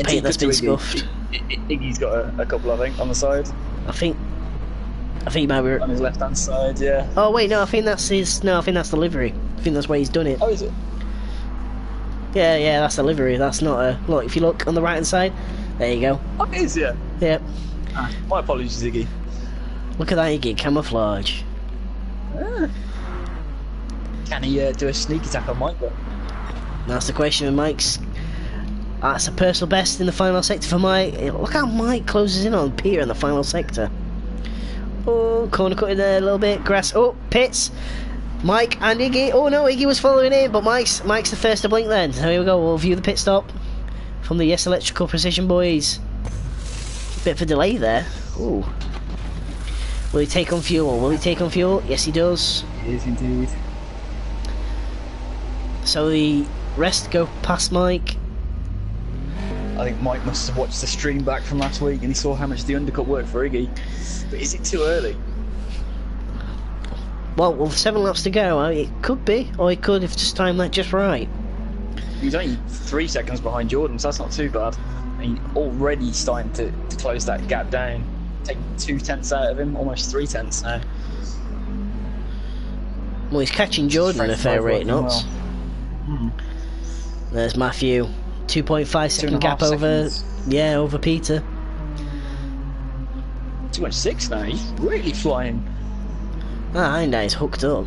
paint that's been scuffed. Iggy's got a couple, I think, on the side. I think he might be on his left hand side, yeah. Oh wait, no, I think that's his. No, I think that's the livery. I think that's where he's done it. Oh, is it? Yeah, that's the livery. That's not a look. If you look on the right hand side, there you go. Oh, it is, yeah. Yep. My apologies, Iggy. Look at that, Iggy, camouflage. Can he do a sneak attack on Mike though? That's the question. Mike's. That's a personal best in the final sector for Mike. Look how Mike closes in on Peter in the final sector. Oh, corner cut in there a little bit. Grass. Oh, pits. Mike and Iggy. Oh no, Iggy was following in, but Mike's the first to blink then. So here we go. We'll view the pit stop from the Yes Electrical Precision boys. Bit of a delay there. Ooh. Will he take on fuel? Will he take on fuel? Yes, he does. He is indeed. So the rest go past Mike. I think Mike must have watched the stream back from last week and he saw how much the undercut worked for Iggy. But is it too early? Well, with 7 laps to go, it could be, or he could if just timed that just right. He's only 3 seconds behind Jordan, so that's not too bad. And he's already starting to close that gap down. Taking 2/10 out of him, almost 3/10 now. Well, he's catching Jordan at a fair rate, knots. Well. There's Matthew. 2.5 second gap over, over Peter. 2.6 now, he's really flying. And he's hooked up.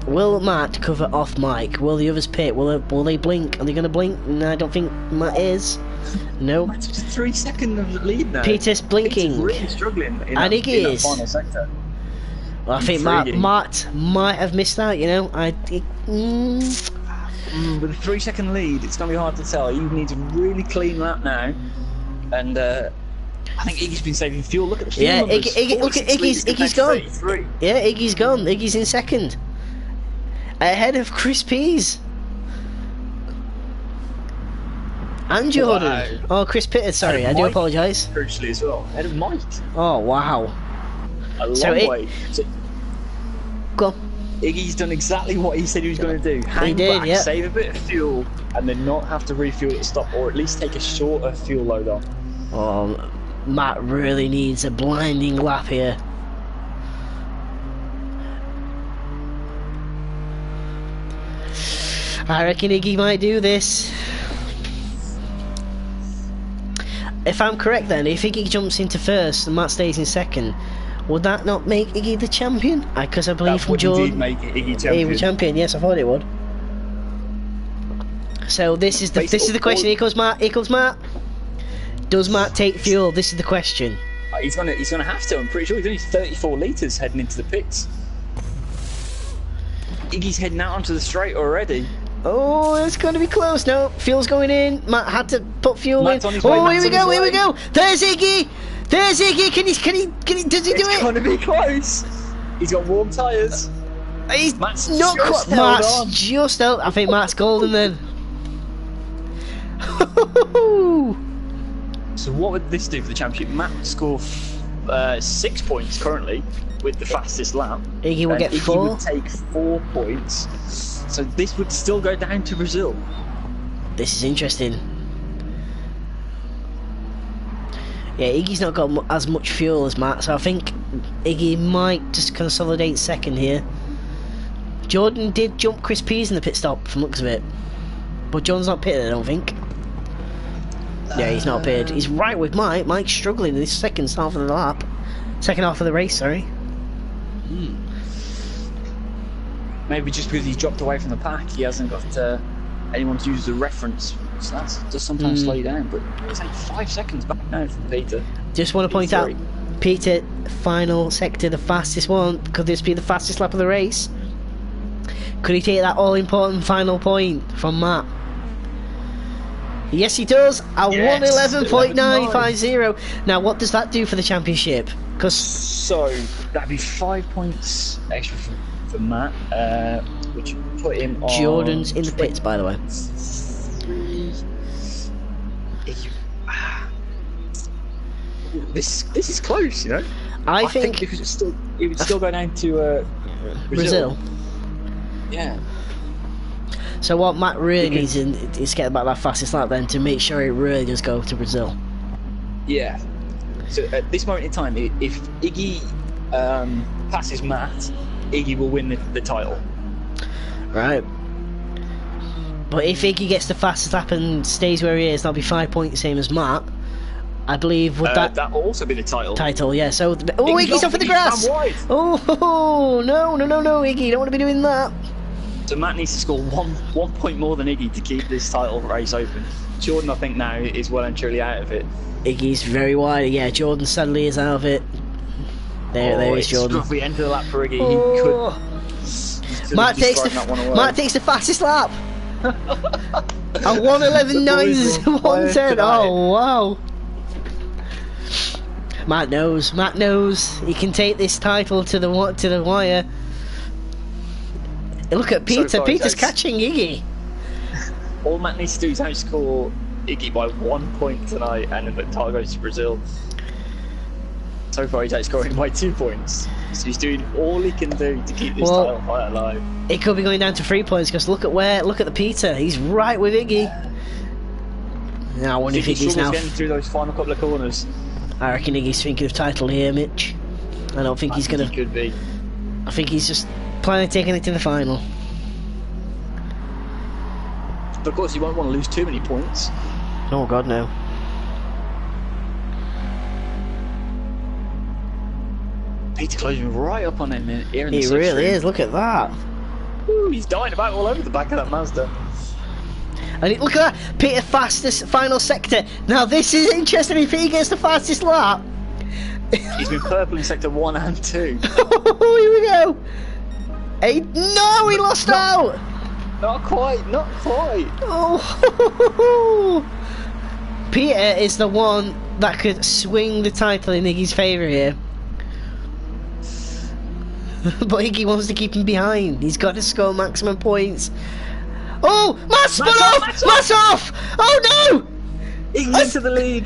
Will Matt cover off Mike? Will the others pit? Will they blink? Are they going to blink? No, I don't think Matt is. No. Matt's just 3 seconds of the lead now. Peter's blinking. Peter's really struggling in I think he is. That final sector. Well, I think Matt might have missed out, you know. With a 3 second lead, it's going to be hard to tell. You need a really clean lap now. And I think Iggy's been saving fuel. Look at the fuel numbers. Iggy, look at Iggy's gone. 33. Yeah, Iggy's gone. Iggy's in second. Ahead of Chris Pease. And Jordan. Wow. Oh, Chris Pitter, sorry, I do apologise. Crucially as well. Ahead of Mike. Oh, wow. A long way. Go on. Iggy's done exactly what he said he was going to do. Hang did, back, yeah. save a bit of fuel, and then not have to refuel at the stop, or at least take a shorter fuel load on. Oh, Matt really needs a blinding lap here. I reckon Iggy might do this. If I'm correct then, if Iggy jumps into first and Matt stays in second, would that not make Iggy the champion? Because I believe from Jordan... That would indeed make Iggy He champion. was champion, yes, I thought it would. So this is the question. Here comes Matt. Here comes Matt. Does Matt take fuel? This is the question. He's gonna have to. I'm pretty sure he's only 34 litres heading into the pits. Iggy's heading out onto the straight already. Oh, it's going to be close. No, fuel's going in. Matt had to put fuel Matt's in. on his way, Oh, Matt's here we on go. his Here we way. go. There's Iggy. There's Iggy. Can he? Does he do It's it? gonna be close. He's got warm tyres. He's Matt's not just quite. held Matt's on. just held. I think Matt's golden then. So what would this do for the championship? Matt would score 6 points currently with the fastest lap. Iggy will And get Iggy 4. would take 4 points. So this would still go down to Brazil. This is interesting. Yeah, Iggy's not got as much fuel as Matt, so I think Iggy might just consolidate second here. Jordan did jump Chris Pease in the pit stop from looks of it, but Jordan's not pitted, I don't think. Yeah, he's not pitted. He's right with Mike. Mike's struggling in this second half of the lap. Second half of the race, sorry. Maybe just because he's dropped away from the pack, he hasn't got anyone to use as a reference. So that does sometimes slow you down, but it's like 5 seconds back now from Peter. Just want to point out, Sorry. Peter, final sector, the fastest one. Could this be the fastest lap of the race? Could he take that all-important final point from Matt? Yes, he does. A Yes, 1:11.950. Now, what does that do for the championship? Because So that'd be 5 points extra for Matt, which would put him on. Jordan's in the pits, by the way. 3. This is close, you know. I think think because it would still go down to Brazil. Yeah. So what Matt really needs is get about that fastest lap then to make sure it really does go to Brazil. Yeah. So at this moment in time, if Iggy passes Matt, Iggy will win the title. Right. But if Iggy gets the fastest lap and stays where he is, that'll be 5 points, same as Matt. I believe would that will also be the title. Yeah. So Iggy's off of the grass. Oh no, Iggy, you don't want to be doing that. So Matt needs to score one point more than Iggy to keep this title race open. Jordan, I think now is well and truly out of it. Iggy's very wide. Yeah, Jordan sadly is out of it. There is Jordan. Scruffy end of the lap for Iggy. Oh. He could Matt have takes just thrown that one away. Matt takes the fastest lap. A 1:11.9 1:10. Oh wow. Matt knows. Matt knows he can take this title to the wire. Look at Peter. So far, Peter's catching Iggy. All Matt needs to do is outscore Iggy by 1 point tonight, and then the title goes to Brazil. So far, he's outscoring by 2 points. So he's doing all he can do to keep this title fight alive. It could be going down to 3 points because look at the Peter. He's right with Iggy. Now I wonder if Iggy's now. Getting through those final couple of corners. I reckon Iggy's thinking of title here, Mitch. I don't think he's gonna. He could be. I think he's just planning on taking it to the final. But of course, you won't want to lose too many points. Oh God, no. Peter closing right up on him here in the He really is. Look at that. Ooh, he's dying about all over the back of that Mazda. And look at that, Peter fastest final sector. Now this is interesting. If he gets the fastest lap, He's been purple in sector 1 and 2. here we go. No, he lost out. Not quite, not quite. Oh, Peter is the one that could swing the title in Iggy's favour here. But Iggy wants to keep him behind. He's got to score maximum points. Oh, Matt spun off! Matt's off! Oh no! Iggy into the lead.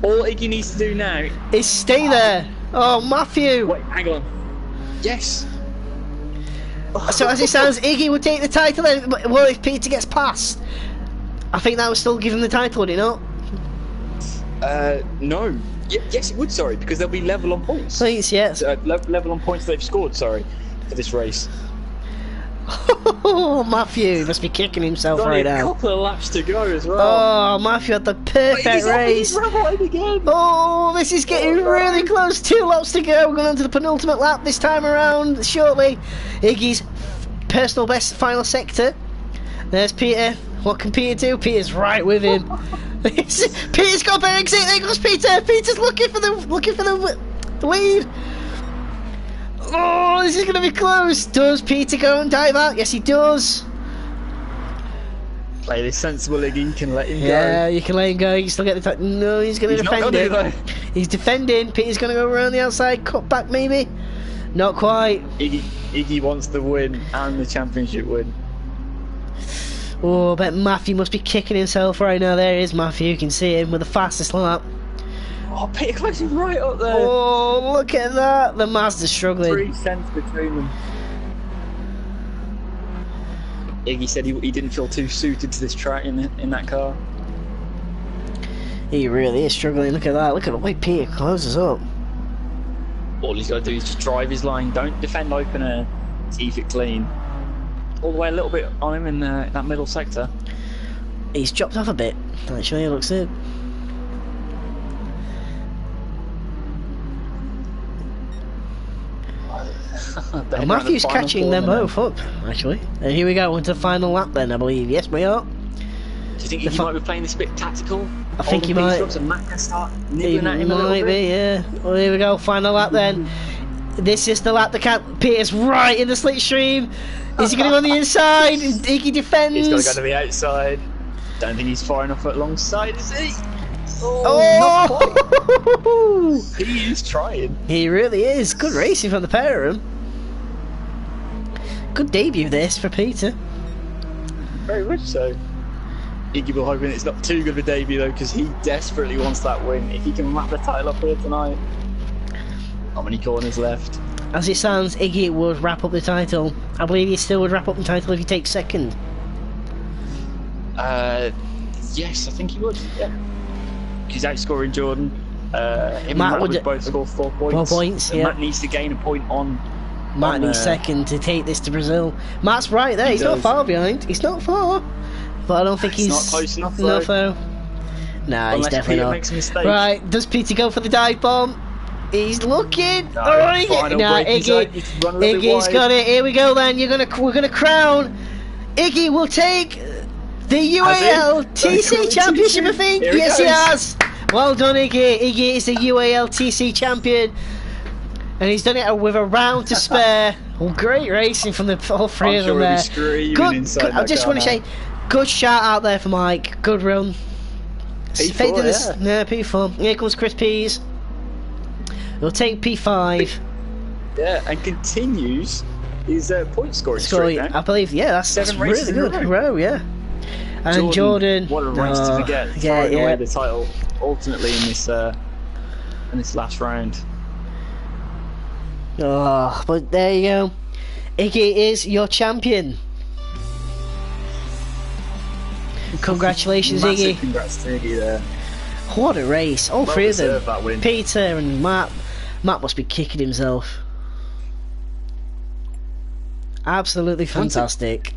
All Iggy needs to do now Is stay there. Oh, Matthew. Wait, hang on. Yes. So as it sounds, Iggy would take the title then. Well, if Peter gets past, I think that would still give him the title, would it not? No. Yes, it would, sorry, because they'll be level on points. Points, yes. Level on points they've scored, sorry, for this race. Oh, Matthew must be kicking himself Only right a now. couple of laps to go as well. Oh, Matthew had the perfect race. He's revving again. Oh, this is getting really close. 2 laps to go. We're going on to the penultimate lap this time around shortly. Iggy's personal best final sector. There's Peter. What can Peter do? Peter's right with him. Peter's got a better exit. There goes Peter. Peter's looking for the lead. Oh, this is going to be close. Does Peter go and dive out? Yes, he does. Play this sensible, Iggy. You can let him go. Yeah, you can let him go. You still get the time. No, he's going to defend it. He's defending. Peter's going to go around the outside. Cut back, maybe. Not quite. Iggy wants the win and the championship win. Oh, I bet Matthew must be kicking himself right now. There is Matthew. You can see him with the fastest lap. Oh, Peter closing right up there. Oh, look at that. The Mazda's struggling. 3 cents between them. Iggy said he didn't feel too suited to this track in that car. He really is struggling. Look at that. Look at the way Peter closes up. All he's got to do is just drive his line. Don't defend open air. Keep it clean. All the way a little bit on him in that middle sector. He's dropped off a bit. Actually, it looks it. And Matthew's catching them both up, actually. And here we go, into the final lap then, I believe. Yes, we are. Do you think he might be playing this a bit tactical? I think he might. And Matt can start He nibbling at him a little might bit? be, yeah. Well, here we go, final lap then. This is the lap that Peter's right in the slipstream. Is he going to go on the inside? Iggy defends. He's got to go to the outside. Don't think he's far enough alongside, is he? Oh! He is trying. He really is. Good racing from the pair of them. Good debut this for Peter. Very much so. Iggy will hoping it's not too good of a debut though, because he desperately wants that win. If he can wrap the title up here tonight. How many corners left? As it sounds, Iggy would wrap up the title. I believe he still would wrap up the title if he takes second. Yes, I think he would. Yeah. He's outscoring Jordan. Him and Matt would would both score 4 points. 4 points, And yeah. Matt needs to gain a point on. Matt needs second to take this to Brazil. Matt's right there. He's not far behind. He's not far. But I don't think he's not close enough though. Nah, he's Unless definitely Peter not. makes a mistake. Right, does Peter go for the dive bomb? He's looking. No, Iggy's run a little bit wide. got it. Here we go then. We're gonna crown. Iggy will take the UAL TC Championship, I think. Here Yes, he he goes. has. Well done, Iggy. Iggy is the UAL TC champion. And he's done it with a round to spare. Oh, great racing from all 3 of them there. Good. I just want to say, good shout out there for Mike. Good run. P4, yeah, P4. Here comes Chris Pease. He'll take P5. Yeah, and continues his point scoring streak now. I believe, yeah, that's 7 really races good. in a row. Yeah. And Jordan. What a race to forget. Yeah, Throwing away the title ultimately in this last round. Oh, but there you go. Iggy is your champion. Congratulations, Massive Iggy. Congrats to Iggy there. What a race. All 3 of them. deserved that win. Peter and Matt. Matt must be kicking himself. Absolutely fantastic.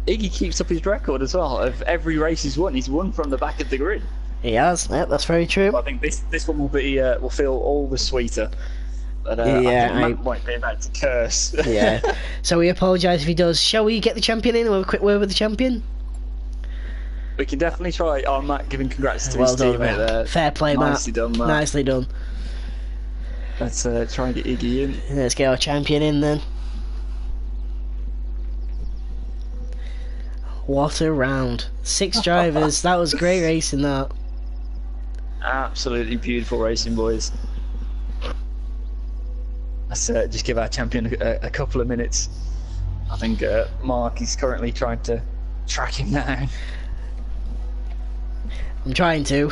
Iggy keeps up his record as well of every race he's won. He's won from the back of the grid. He has. Yep, that's very true. But I think this one will feel all the sweeter. But I think Matt might be about to curse. Yeah. So we apologise if he does. Shall we get the champion in and have a quick word with the champion? We can definitely try. Oh, Matt giving congrats to Well his done, teammate there. Fair play, Nicely Matt. done, Matt. Nicely done. Let's try and get Iggy in. Let's get our champion in then. What a round. 6 drivers. That was great racing, that. Absolutely beautiful racing, boys. Let's just give our champion a couple of minutes. I think Mark is currently trying to track him down. I'm trying to.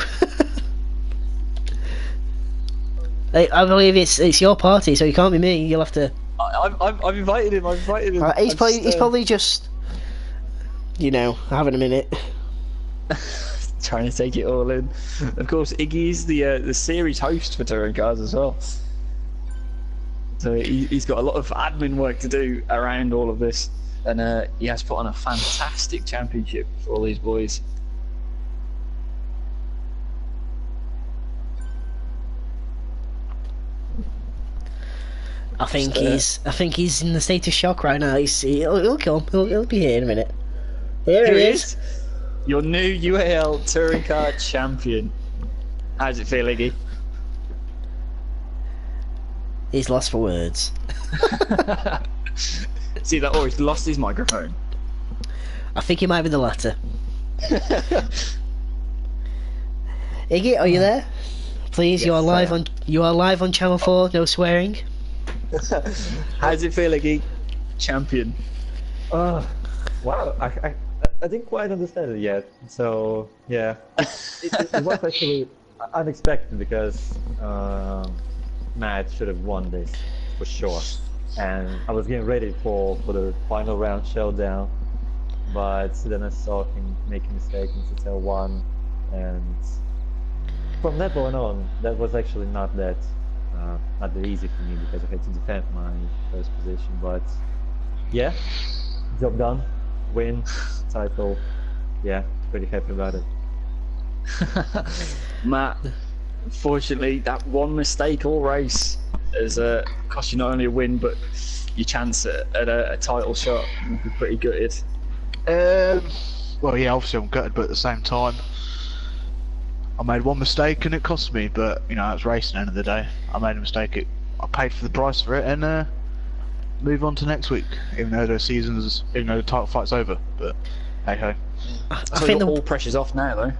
I believe it's your party, so you can't be me. You'll have to. I've invited him. He's probably just, having a minute. Trying to take it all in. Of course, Iggy is the series host for touring cars as well. So he's got a lot of admin work to do around all of this, and he has put on a fantastic championship for all these boys. I think he's in the state of shock right now. He'll come. He'll be here in a minute. Here he is. Your new UAL touring car champion. How's it feel, Iggy? He's lost for words. See that, or he's lost his microphone. I think it might be the latter. Iggy, are you there? Please, Yes, you are live on Channel 4. No swearing. How's it feel, Iggy? Champion. Wow, I didn't quite understand it yet. So yeah, it was actually unexpected because Matt should have won this for sure, and I was getting ready for the final round showdown, but then I saw him make a mistake in CTL1, and from that point on, that was actually not that easy for me because I had to defend my first position. But yeah, job done, win, title. Yeah, pretty happy about it. Matt, unfortunately, that one mistake all race has cost you not only a win, but your chance at a title shot. You'd be pretty gutted. Well, yeah, obviously I'm gutted, but at the same time, I made one mistake and it cost me. But it's racing. At the end of the day, I made a mistake. I paid for the price for it, and move on to next week. Even though the title fight's over, but hey ho. I So think all pressure's off now, though.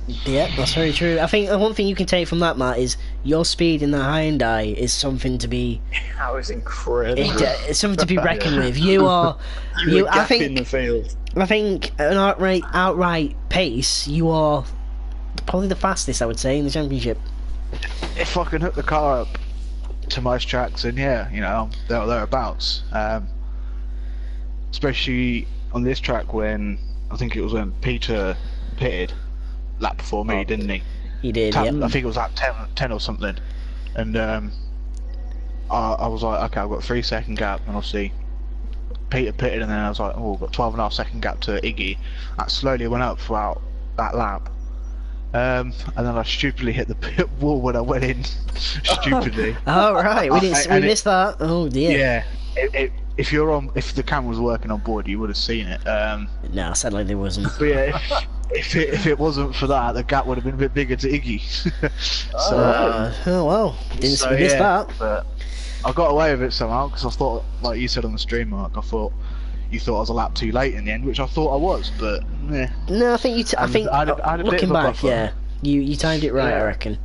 Yeah, that's very true. I think the one thing you can take from that, Matt, is your speed in the Hyundai is something to be. That was incredible. It's something to be reckoned with. You are. You were I gapping think. the field. I think an outright pace. You are probably the fastest, I would say, in the championship. If I can hook the car up to most tracks, then yeah, I'm thereabouts. Especially on this track when I think it was when Peter pitted lap before me, didn't he? He did. I Yeah. think it was lap 10 or something, and I was like, okay, I've got a 3-second gap, and obviously Peter pitted, and then I was like, oh, I've got 12.5-second gap to Iggy. That slowly went up throughout that lap. And then I stupidly hit the pit wall when I went in. Stupidly. Oh right, we missed that. Oh dear. Yeah. If the camera was working on board, you would have seen it. No, sadly there wasn't. But yeah, if it wasn't for that, the gap would have been a bit bigger to Iggy. Oh well, we missed that. But I got away with it somehow because I thought, like you said on the stream, Mark, I thought you thought I was a lap too late in the end, which I thought I was, but yeah. No, I think you. I think I had a bit looking of a back, buffer. yeah, you timed it right. Yeah. I reckon.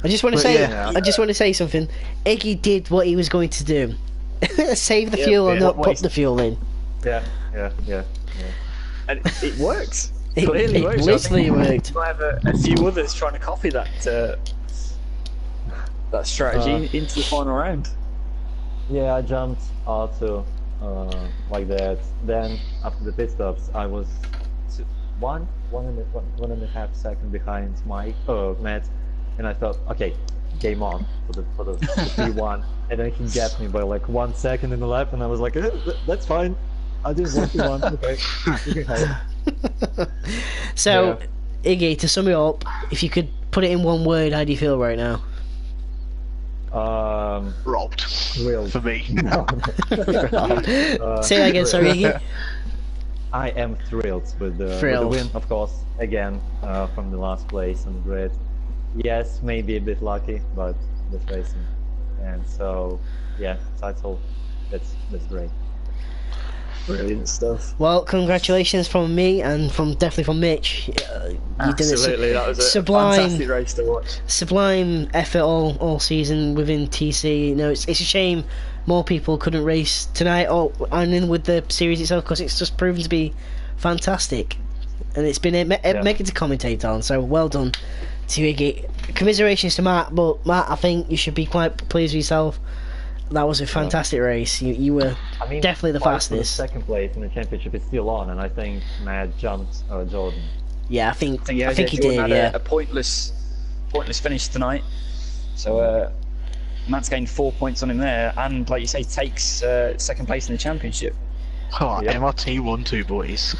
I just want to But say, yeah. I just want to say something. Iggy did what he was going to do: save the fuel and not put the fuel in. Yeah. And it worked. It Clearly worked. literally worked. I have a few others trying to copy that strategy into the final round. Yeah, I jumped auto like that. Then after the pit stops, I was one and a half second behind Matt, and I thought, okay, game on for the P1, and then he gapped me by like 1 second in the lap, and I was like, that's fine. I did what you want. Okay, you can have it. So, Iggy, to sum it up, if you could put it in one word, how do you feel right now? Robbed. Thrilled. For me. Say that again, sorry, Iggy. I am thrilled with the win, of course, again, from the last place on the grid. Yes, maybe a bit lucky, but that's racing. And so, yeah, title, that's great. Brilliant stuff. Well, congratulations from me and definitely from Mitch. Absolutely, that was a fantastic race to watch. Sublime effort all season within TC. It's a shame more people couldn't race tonight and in with the series itself, because it's just proven to be fantastic, and it's been making to commentate on. So well done to Iggy. Commiserations to Matt, but Matt, I think you should be quite pleased with yourself. That was a fantastic race. You were I mean, definitely the fight for the fastest. second place in the championship is still on, and I think Matt jumped Jordan. Yeah, I think I think he Jordan did. had Yeah. a pointless finish tonight. So Matt's gained 4 points on him there, and like you say, takes second place in the championship. Oh, Yep. MRT 1-2, boys.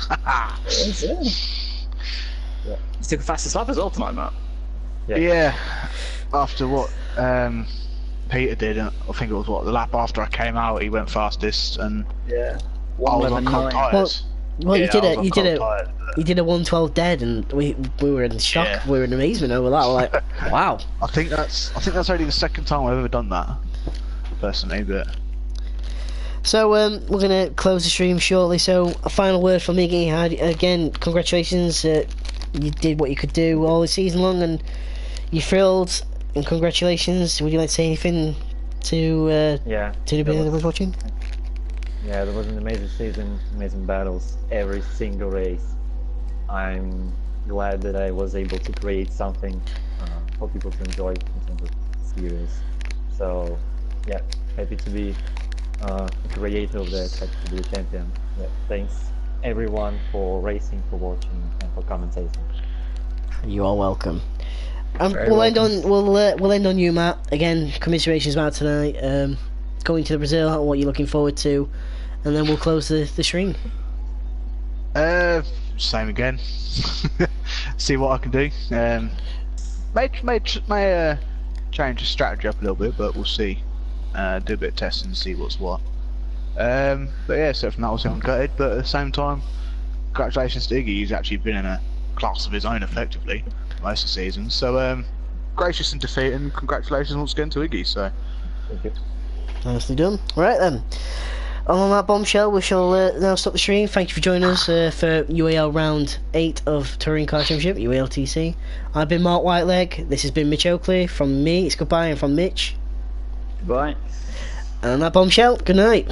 Yeah. He took a fastest lap as well tonight, Matt. Yeah, after what Peter did, I think it was the lap after I came out, he went fastest, and Yeah. I was on cold 1:11.9. tyres. Well, Yeah, I was on you did cold it. tyres, but You did a 112 dead, and we were in shock. Yeah. We were in amazement over that. We're like, wow. I think that's only the second time I've ever done that, personally. But So we're gonna close the stream shortly. So a final word from Iggy. Again, congratulations. You did what you could do all the season long, and you're thrilled. And congratulations. Would you like to say anything to Yeah. the there people that was- was watching? Yeah, there was an amazing season, amazing battles, every single race. I'm glad that I was able to create something for people to enjoy in terms of series. So, yeah, happy to be a creator of that, happy to be a champion. Yeah, thanks everyone for racing, for watching, and for commentating. You are welcome. Very We'll welcome. we'll end on you, Matt. Again, commiserations about tonight. Going to Brazil. What you're looking forward to, and then we'll close the stream. same again. See what I can do. May change the strategy up a little bit, but we'll see. Do a bit of testing and see what's what. But yeah, so from that, obviously I'm gutted, but at the same time, congratulations to Iggy. He's actually been in a class of his own, effectively, most of the season. So gracious in defeat, and congratulations once again to Iggy. So Thank you. Nicely done. Right then. On that bombshell, we shall now stop the stream. Thank you for joining us for UAL Round 8 of Touring Car Championship, UAL TC. I've been Mark Whiteleg. This has been Mitch Oakley. From me, it's goodbye, and from Mitch. Goodbye. And on that bombshell, good night.